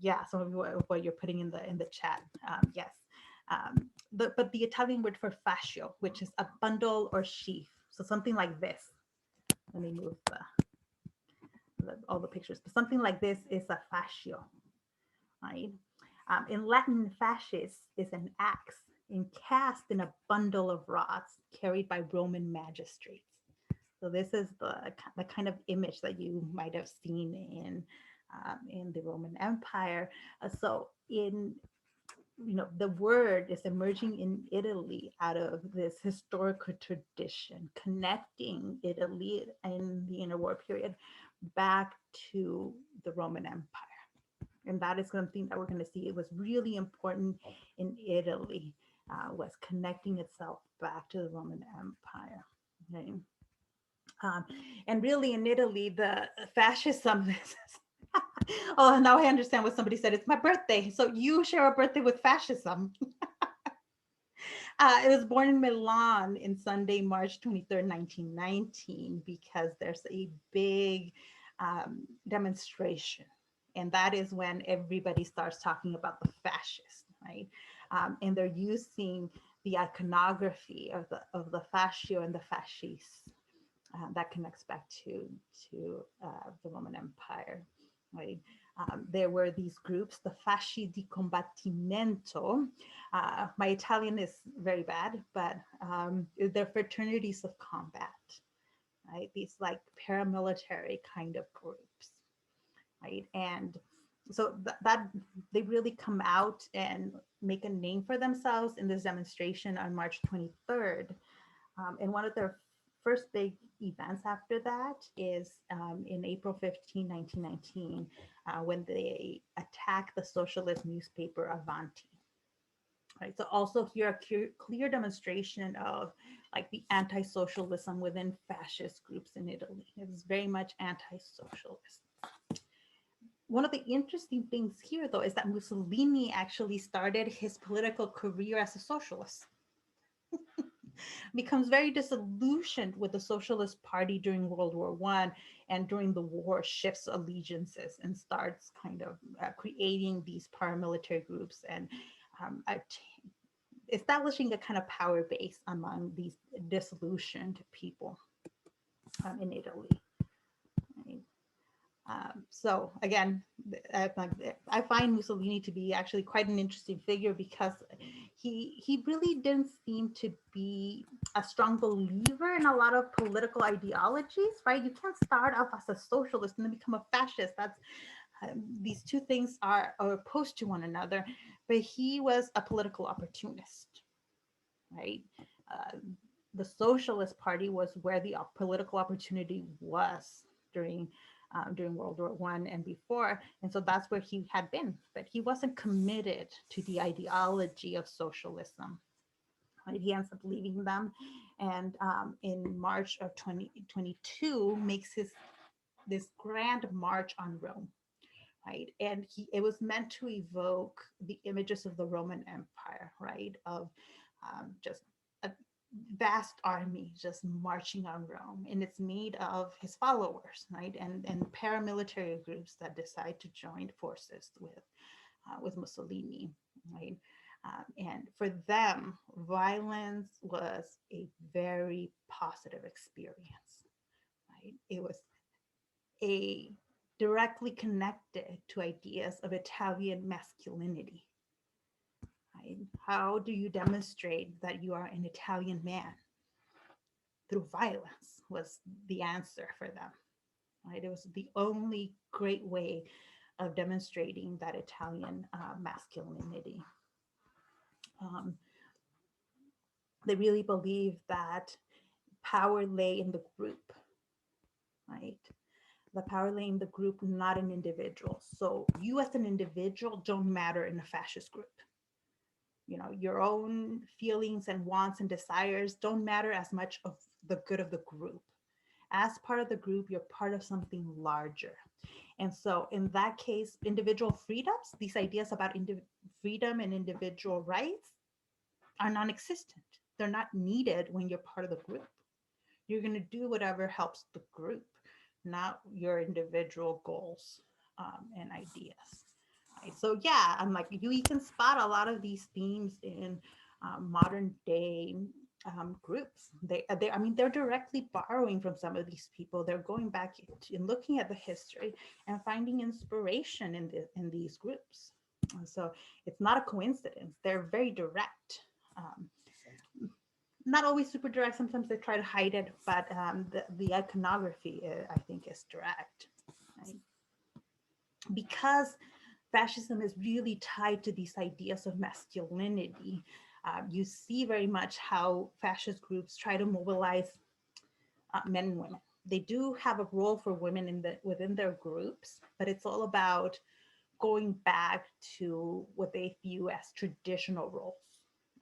Yeah, some of what you're putting in the chat. Yes. But the Italian word for fascio, which is a bundle or sheaf. So something like this. Let me move all the pictures. But something like this is a fascio, right? In Latin, fascis is an axe encast in a bundle of rods carried by Roman magistrates. So this is the kind of image that you might have seen in the Roman Empire. So the word is emerging in Italy out of this historical tradition, connecting Italy in the interwar period back to the Roman Empire. And that is something that we're going to see. It was really important in Italy was connecting itself back to the Roman Empire. Okay? And really in Italy, the fascism, oh, now I understand what somebody said, it's my birthday. So you share a birthday with fascism. It was born in Milan in Sunday, March 23rd, 1919, because there's a big demonstration. And that is when everybody starts talking about the fascists, right? And they're using the iconography of the fascio and the fascists. That connects back to the Roman Empire, right? There were these groups, the Fasci di Combattimento. My Italian is very bad, but they're fraternities of combat, right? These like paramilitary kind of groups, right? And so that they really come out and make a name for themselves in this demonstration on March 23rd. And one of their first big events after that is in April 15, 1919, when they attack the socialist newspaper Avanti. Right, so also here a clear demonstration of like the anti-socialism within fascist groups in Italy. It was very much anti-socialist. One of the interesting things here, though, is that Mussolini actually started his political career as a socialist. Becomes very disillusioned with the Socialist Party during World War I, and during the war shifts allegiances and starts kind of creating these paramilitary groups and establishing a kind of power base among these disillusioned people in Italy. Right? So again, I find Mussolini to be actually quite an interesting figure because he really didn't seem to be a strong believer in a lot of political ideologies, right? You can't start off as a socialist and then become a fascist. That's these two things are opposed to one another, but he was a political opportunist, right? The Socialist Party was where the political opportunity was during World War I and before. And so that's where he had been, but he wasn't committed to the ideology of socialism. Right? He ends up leaving them. And in March of 2022 makes this grand march on Rome. Right. And it was meant to evoke the images of the Roman Empire, right? Of just a vast army just marching on Rome, and it's made of his followers, right, and paramilitary groups that decide to join forces with Mussolini, right, and for them, violence was a very positive experience, right? It was directly connected to ideas of Italian masculinity. Right? How do you demonstrate that you are an Italian man? Through violence was the answer for them. Right? It was the only great way of demonstrating that Italian masculinity. They really believed that power lay in the group, right? The power lay in the group, not in individuals. So you as an individual don't matter in a fascist group. You know, your own feelings and wants and desires don't matter as much of the good of the group. As part of the group, you're part of something larger. And so in that case, individual freedoms, these ideas about freedom and individual rights are non-existent. They're not needed when you're part of the group. You're going to do whatever helps the group, not your individual goals and ideas. Right? So yeah, I'm like, you can spot a lot of these themes in modern day groups. I mean, they're directly borrowing from some of these people. They're going back and looking at the history and finding inspiration in these groups. So it's not a coincidence. They're very direct. Not always super direct. Sometimes they try to hide it, but the iconography, I think, is direct. Right? Because fascism is really tied to these ideas of masculinity. You see very much how fascist groups try to mobilize men and women. They do have a role for women within their groups, but it's all about going back to what they view as traditional roles.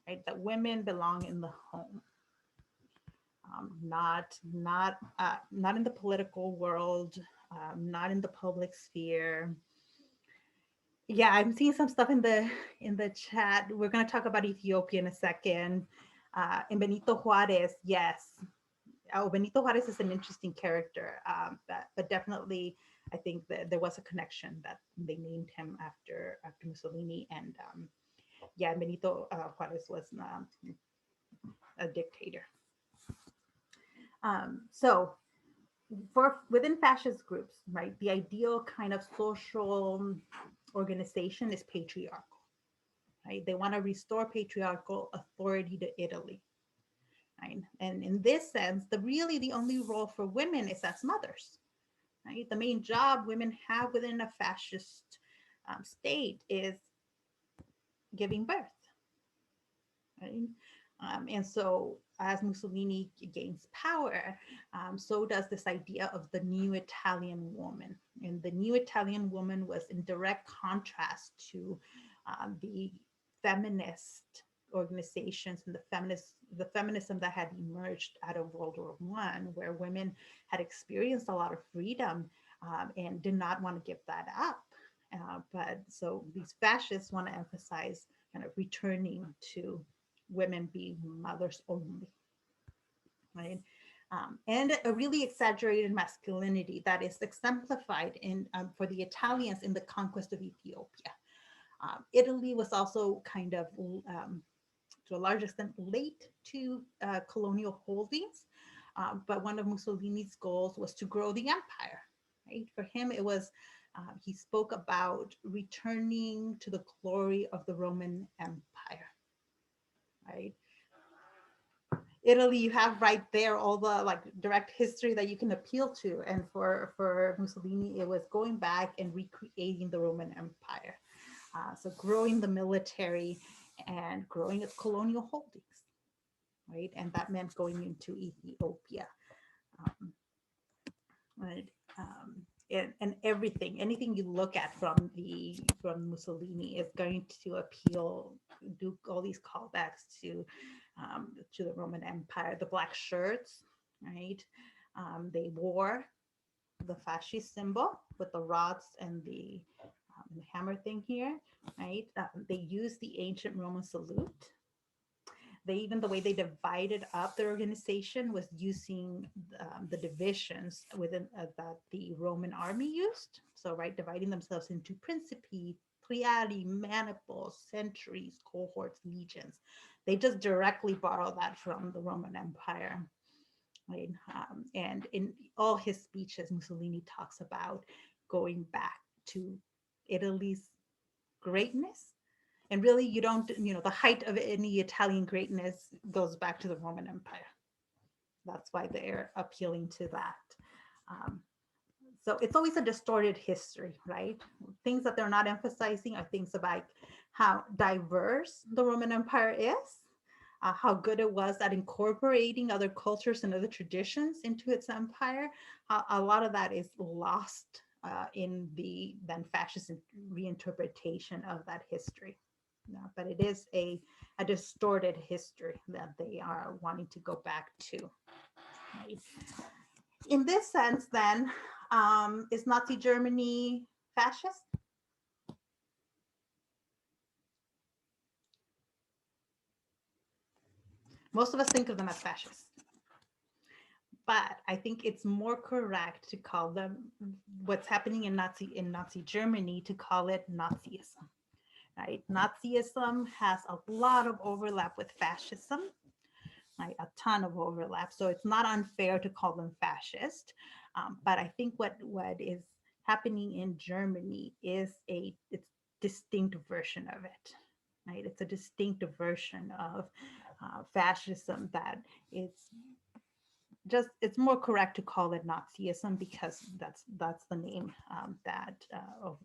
right? That women belong in the home, not in the political world, not in the public sphere. Yeah, I'm seeing some stuff in the chat. We're going to talk about Ethiopia in a second. And Benito Juarez, yes. Oh, Benito Juarez is an interesting character, but definitely, I think that there was a connection that they named him after Mussolini, and yeah, Benito Juarez was a dictator. So, within fascist groups, right, the ideal kind of social organization is patriarchal. Right, they want to restore patriarchal authority to Italy. Right? And in this sense, the only role for women is as mothers. Right? The main job women have within a fascist state is giving birth. Right? And so as Mussolini gains power, so does this idea of the new Italian woman. And the new Italian woman was in direct contrast to the feminist organizations and the feminism that had emerged out of World War I, where women had experienced a lot of freedom and did not want to give that up. But so these fascists want to emphasize kind of returning to women being mothers only, right? And a really exaggerated masculinity that is exemplified in for the Italians in the conquest of Ethiopia. Italy was also kind of, to a large extent, late to colonial holdings, but one of Mussolini's goals was to grow the empire, right? For him, it was, he spoke about returning to the glory of the Roman Empire, right? Italy, you have right there all the like direct history that you can appeal to. And for Mussolini, it was going back and recreating the Roman Empire. So growing the military and growing its colonial holdings, right? And that meant going into Ethiopia, right? And anything you look at from Mussolini is going to appeal, do all these callbacks to the Roman Empire. The black shirts, right? They wore the fascist symbol with the rods and the hammer thing here, right? They used the ancient Roman salute. The way they divided up their organization was using the divisions within that the Roman army used. So, right, dividing themselves into principi, triadi, maniples, centuries, cohorts, legions. They just directly borrow that from the Roman Empire. Right? And in all his speeches, Mussolini talks about going back to Italy's greatness. And really, the height of any Italian greatness goes back to the Roman Empire. That's why they're appealing to that. So it's always a distorted history, right? Things that they're not emphasizing are things about how diverse the Roman Empire is, how good it was at incorporating other cultures and other traditions into its empire. A lot of that is lost in the then fascist reinterpretation of that history. But it is a distorted history that they are wanting to go back to. Right? In this sense, then, is Nazi Germany fascist? Most of us think of them as fascist. But I think it's more correct to call them, what's happening in Nazi Germany, to call it Nazism. Right? Nazism has a lot of overlap with fascism, right? A ton of overlap. So it's not unfair to call them fascist. But I think what is happening in Germany is it's distinct version of it, right? It's a distinct version of fascism that it's more correct to call it Nazism because that's the name of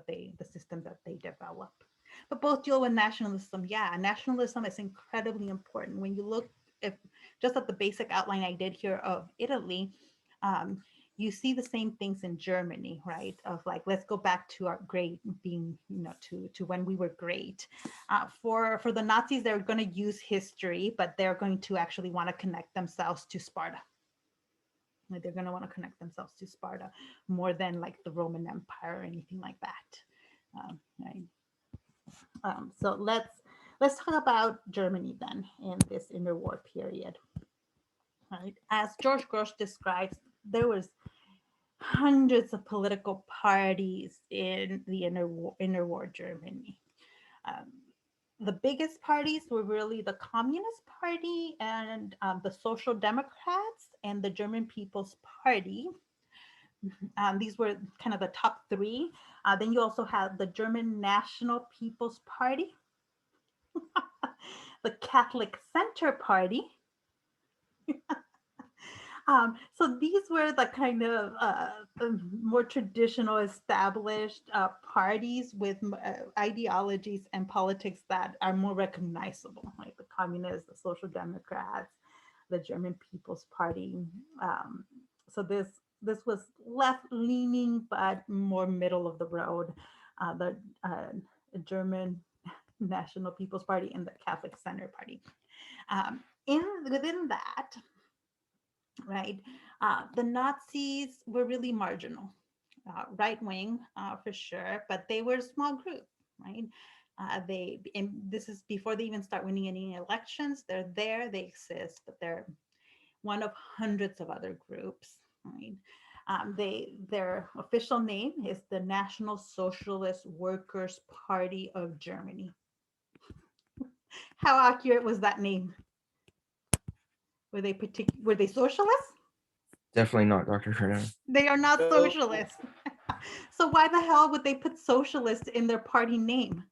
the system that they develop. But both deal with nationalism. Yeah, nationalism is incredibly important. When you look just at the basic outline I did here of Italy, you see the same things in Germany, right? Of like, let's go back to our great being, to when we were great. For the Nazis, they're going to use history, but they're going to actually want to connect themselves to Sparta. Like they're going to want to connect themselves to Sparta more than like the Roman Empire or anything like that. Right. So let's talk about Germany then in this interwar period. Right. As George Grosz describes, there was hundreds of political parties in the interwar Germany. The biggest parties were really the Communist Party and the Social Democrats and the German People's Party. These were kind of the top three. Then you also have the German National People's Party, the Catholic Center Party. So these were the kind of more traditional established parties with ideologies and politics that are more recognizable, like the Communists, the Social Democrats, the German People's Party. So this was left leaning, but more middle of the road. The German National People's Party and the Catholic Center Party. Within that, right, the Nazis were really marginal, right wing for sure, but they were a small group, right? And this is before they even start winning any elections. They're there, they exist, but they're one of hundreds of other groups, right? Their official name is the National Socialist Workers' Party of Germany. How accurate was that name? Were they socialists? Definitely not, Dr. Fernando. They are not socialists. So why the hell would they put socialist in their party name?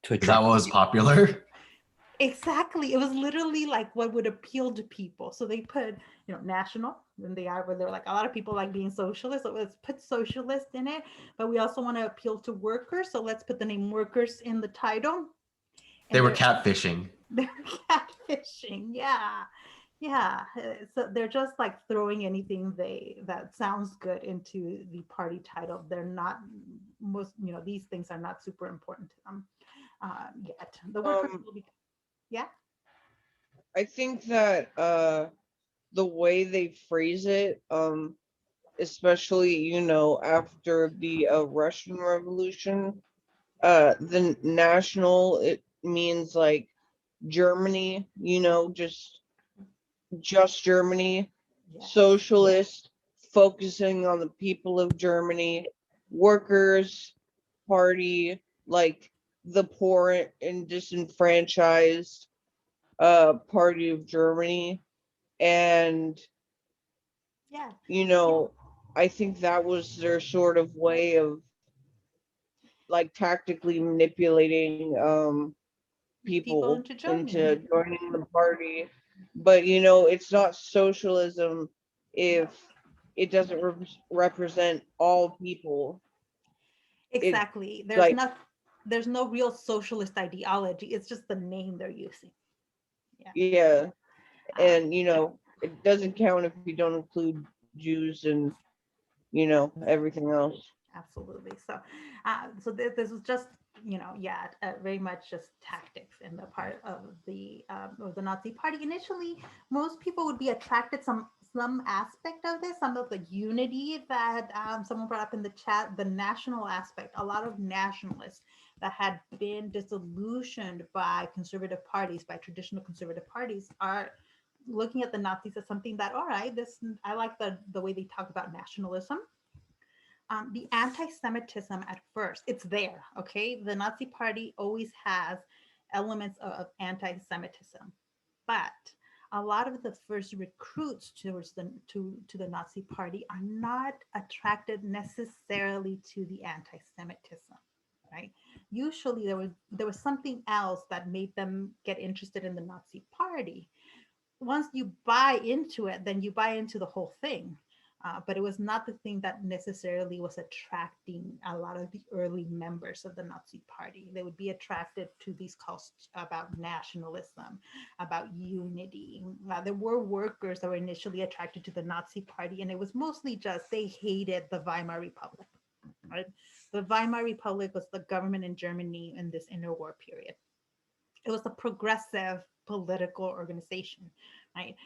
That was popular. Exactly. It was literally like what would appeal to people. So they put, national, and they're like, a lot of people like being socialist. So let's put socialist in it. But we also want to appeal to workers. So let's put the name workers in the title. They were catfishing. They're catfishing. Yeah. Yeah. So they're just like throwing anything that sounds good into the party title. They're not these things are not super important to them yet. The workers will be. Yeah. I think that the way they phrase it, especially after the Russian Revolution, the national, it means like Germany, just Germany. Yeah. Socialist, focusing on the people of Germany. Workers' Party, like the poor and disenfranchised party of Germany. And I think that was their sort of way of like tactically manipulating people into joining the party. But it's not socialism if it doesn't represent all people. Exactly. There's no real socialist ideology. It's just the name they're using. Yeah. And it doesn't count if you don't include Jews and everything else. Absolutely. So this was just very much just tactics in the part of the Nazi Party. Initially, most people would be attracted some aspect of this, some of the unity that someone brought up in the chat, the national aspect. A lot of nationalists that had been disillusioned by conservative parties, by traditional conservative parties, are looking at the Nazis as something that, all right, I like the way they talk about nationalism. The anti-Semitism at first, it's there, okay? The Nazi Party always has elements of anti-Semitism, but a lot of the first recruits to the Nazi Party are not attracted necessarily to the anti-Semitism, right? Usually there was something else that made them get interested in the Nazi Party. Once you buy into it, then you buy into the whole thing. But it was not the thing that necessarily was attracting a lot of the early members of the Nazi Party. They would be attracted to these calls about nationalism, about unity. There were workers that were initially attracted to the Nazi Party, and it was mostly just they hated the Weimar Republic, right? The Weimar Republic was the government in Germany in this interwar period. It was a progressive political organization, right?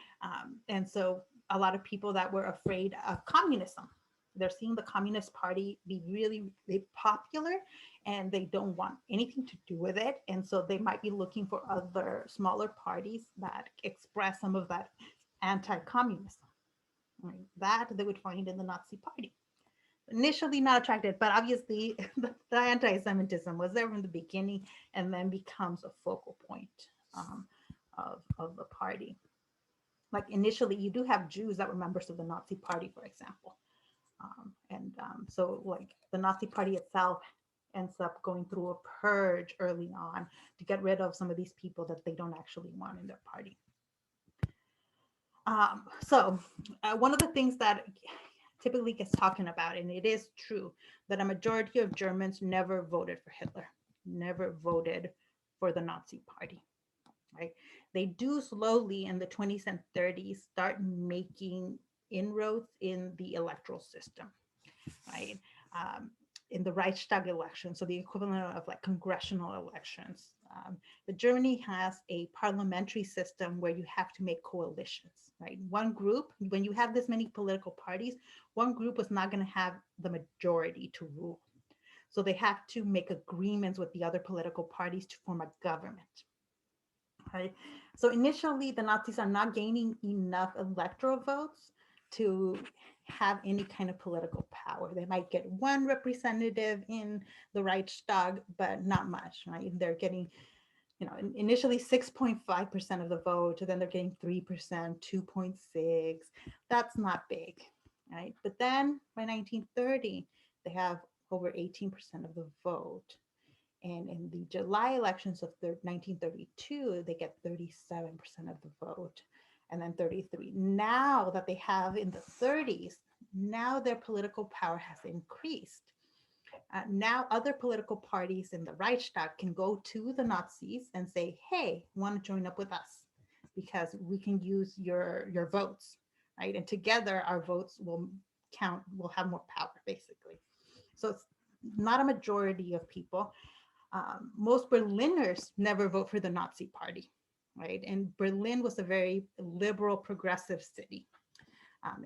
And so a lot of people that were afraid of communism, they're seeing the Communist Party be really, really popular, and they don't want anything to do with it. And so they might be looking for other smaller parties that express some of that anti-communism, right? That they would find in the Nazi Party. Initially not attracted, but obviously the anti-Semitism was there from the beginning and then becomes a focal point of the party. Like initially, you do have Jews that were members of the Nazi Party, for example. So like the Nazi Party itself ends up going through a purge early on to get rid of some of these people that they don't actually want in their party. One of the things that typically gets talking about, and it is true, that a majority of Germans never voted for Hitler, never voted for the Nazi Party, right? They do slowly in the 20s and 30s start making inroads in the electoral system, right? In the Reichstag election, so the equivalent of like congressional elections. But Germany has a parliamentary system where you have to make coalitions, right? One group, when you have this many political parties, one group was not going to have the majority to rule. So they have to make agreements with the other political parties to form a government, right? So initially, the Nazis are not gaining enough electoral votes to have any kind of political power. They might get one representative in the Reichstag, but not much, right? They're getting, initially 6.5% of the vote, and then they're getting 3%, 2.6. That's not big, right? But then by 1930, they have over 18% of the vote. And in the July elections of 1932, they get 37% of the vote, and then 33. Now that they have in the 30s, now their political power has increased. Now other political parties in the Reichstag can go to the Nazis and say, hey, want to join up with us because we can use your votes, right? And together our votes will count, will have more power, basically. So it's not a majority of people. Most Berliners never vote for the Nazi Party, right? And Berlin was a very liberal, progressive city.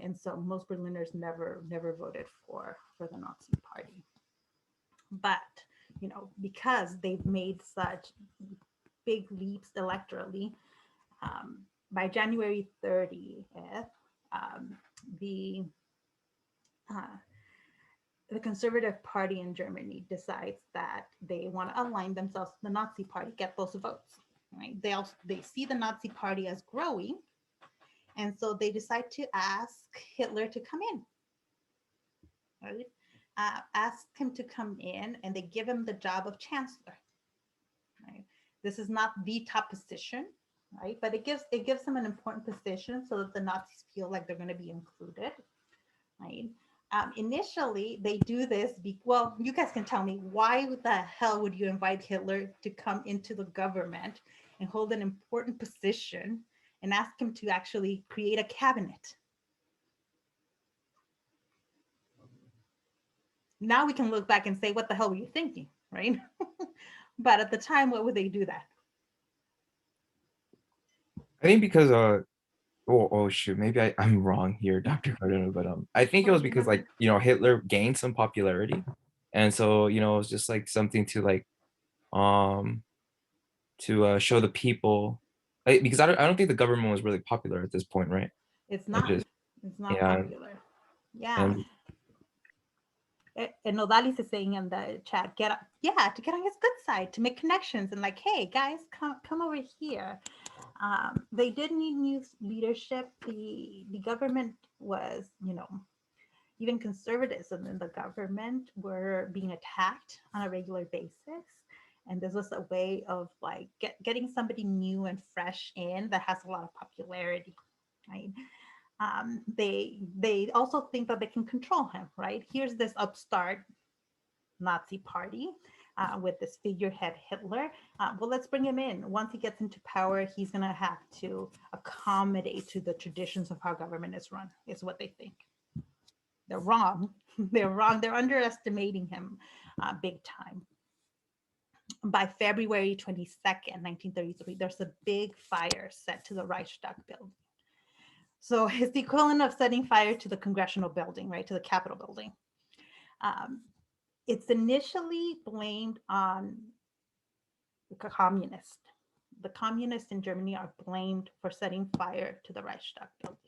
And so most Berliners never voted for the Nazi Party. But, because they've made such big leaps electorally, by January 30th, the Conservative Party in Germany decides that they want to align themselves to the Nazi Party, get those votes, right? They see the Nazi Party as growing, and so they decide to ask Hitler to come in, right? Ask him to come in, and they give him the job of chancellor, right? This is not the top position, right? But it gives them an important position so that the Nazis feel like they're going to be included, right? Initially, they do this. Well, you guys can tell me, why the hell would you invite Hitler to come into the government and hold an important position and ask him to actually create a cabinet? Now we can look back and say, what the hell were you thinking, right? But at the time, what would they do that? I think because oh shoot, maybe I'm wrong here, Dr. Cardano, but I think it was because like Hitler gained some popularity, and so it was just like something to like to show the people, like, because I don't think the government was really popular at this point, right? It's not. It's not yeah. popular. Yeah. And Nodalis is saying in the chat, to get on his good side, to make connections, and like, hey guys, come over here. They did need new leadership. The government was, even conservatives in the government were being attacked on a regular basis. And this was a way of like getting somebody new and fresh in that has a lot of popularity, right? They also think that they can control him, right? Here's this upstart Nazi party with this figurehead Hitler. Well, let's bring him in. Once he gets into power, he's going to have to accommodate to the traditions of how government is run, is what they think. They're wrong. They're wrong. They're underestimating him big time. By February 22nd, 1933, there's a big fire set to the Reichstag building. So it's the equivalent of setting fire to the Congressional building, right, to the Capitol building. It's initially blamed on the communists. The communists in Germany are blamed for setting fire to the Reichstag building.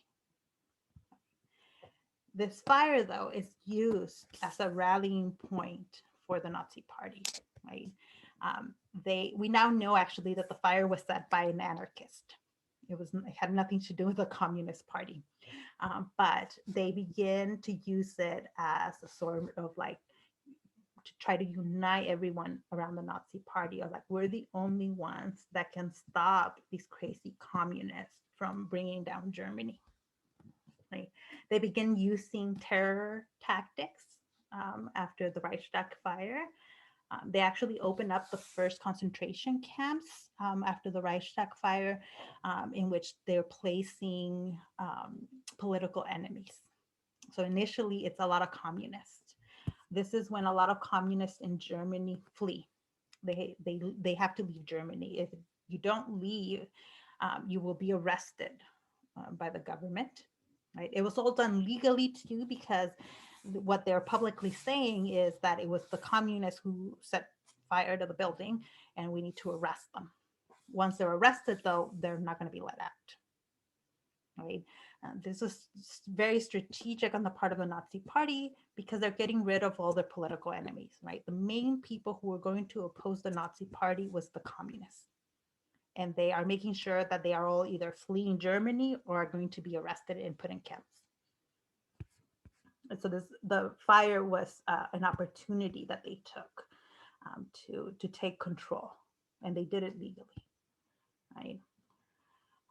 This fire, though, is used as a rallying point for the Nazi Party, right? We now know actually that the fire was set by an anarchist. It had nothing to do with the Communist Party, but they begin to use it as a sort of like to try to unite everyone around the Nazi Party, or like we're the only ones that can stop these crazy communists from bringing down Germany. Right? They begin using terror tactics after the Reichstag fire. They actually opened up the first concentration camps after the Reichstag fire, in which they're placing political enemies. So initially, it's a lot of communists. This is when a lot of communists in Germany flee. They have to leave Germany. If you don't leave, you will be arrested by the government. Right? It was all done legally too, because what they're publicly saying is that it was the communists who set fire to the building and we need to arrest them. Once they're arrested, though, they're not going to be let out. Right? This is very strategic on the part of the Nazi Party because they're getting rid of all their political enemies. Right? The main people who were going to oppose the Nazi Party was the communists. And they are making sure that they are all either fleeing Germany or are going to be arrested and put in camps. And so the fire was an opportunity that they took to take control, and they did it legally. Right?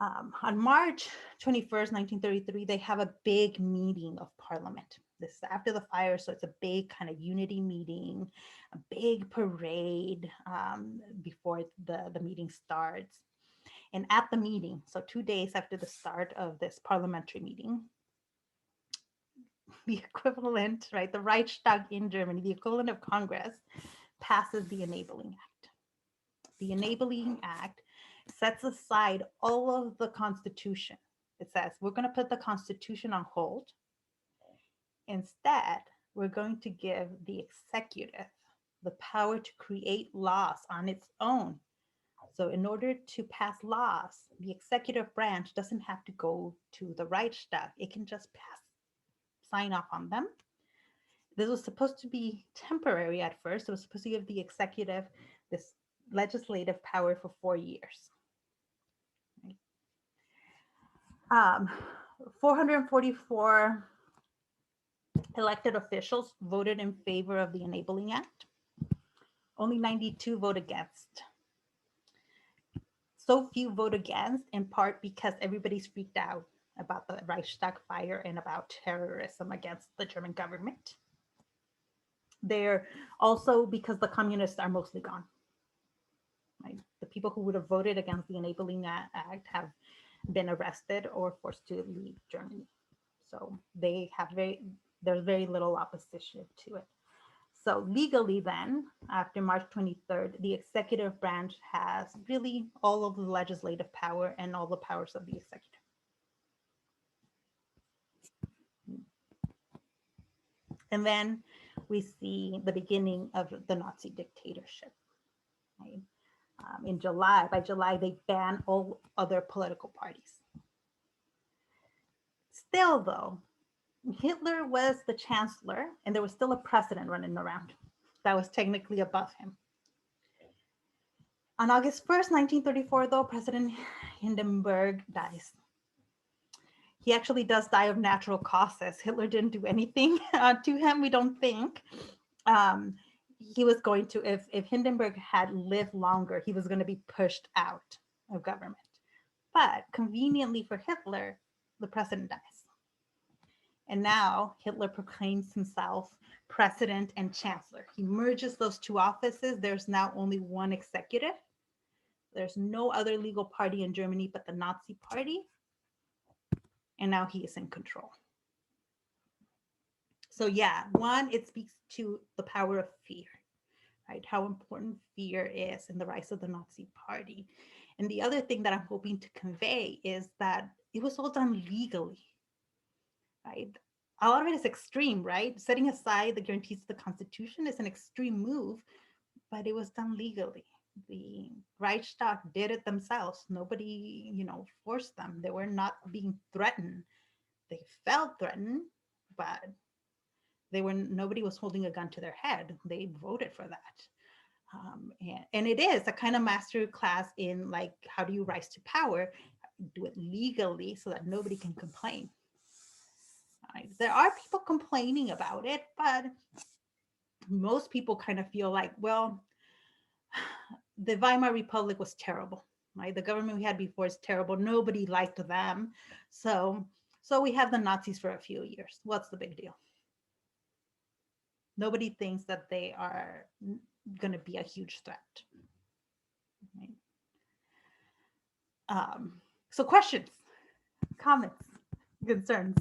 On March 21st, 1933, they have a big meeting of parliament. This is after the fire, so it's a big kind of unity meeting, a big parade before the meeting starts. And at the meeting, so 2 days after the start of this parliamentary meeting, the equivalent, right, the Reichstag in Germany, the equivalent of Congress, passes the Enabling Act. The Enabling Act sets aside all of the Constitution. It says, we're going to put the Constitution on hold. Instead, we're going to give the executive the power to create laws on its own. So in order to pass laws, the executive branch doesn't have to go to the Reichstag. It can just sign off on them. This was supposed to be temporary at first. It was supposed to give the executive this legislative power for 4 years. 444 elected officials voted in favor of the Enabling Act. Only 92 vote against. So few vote against, in part because everybody's freaked out about the Reichstag fire and about terrorism against the German government. They're also because the communists are mostly gone. Right? The people who would have voted against the Enabling Act have been arrested or forced to leave Germany. So there's very little opposition to it. So legally then, after March 23rd, the executive branch has really all of the legislative power and all the powers of the executive. And then we see the beginning of the Nazi dictatorship. Right? By July, they ban all other political parties. Still, though, Hitler was the chancellor, and there was still a president running around that was technically above him. On August 1st, 1934, though, President Hindenburg dies. He actually does die of natural causes. Hitler didn't do anything to him, we don't think. He was going to, if Hindenburg had lived longer, he was going to be pushed out of government. But conveniently for Hitler, the president dies. And now Hitler proclaims himself president and chancellor. He merges those two offices. There's now only one executive. There's no other legal party in Germany but the Nazi Party. And now he is in control. So yeah, one, it speaks to the power of fear, right? How important fear is in the rise of the Nazi Party. And the other thing that I'm hoping to convey is that it was all done legally, right? A lot of it is extreme, right? Setting aside the guarantees of the Constitution is an extreme move, but it was done legally. The Reichstag did it themselves. Nobody, forced them. They were not being threatened. They felt threatened, but nobody was holding a gun to their head. They voted for that. And it is a kind of master class in like, how do you rise to power? Do it legally so that nobody can complain. Right? There are people complaining about it, but most people kind of feel like, well, the Weimar Republic was terrible, right? The government we had before is terrible. Nobody liked them. So we have the Nazis for a few years. What's the big deal? Nobody thinks that they are going to be a huge threat. Right? So questions, comments, concerns?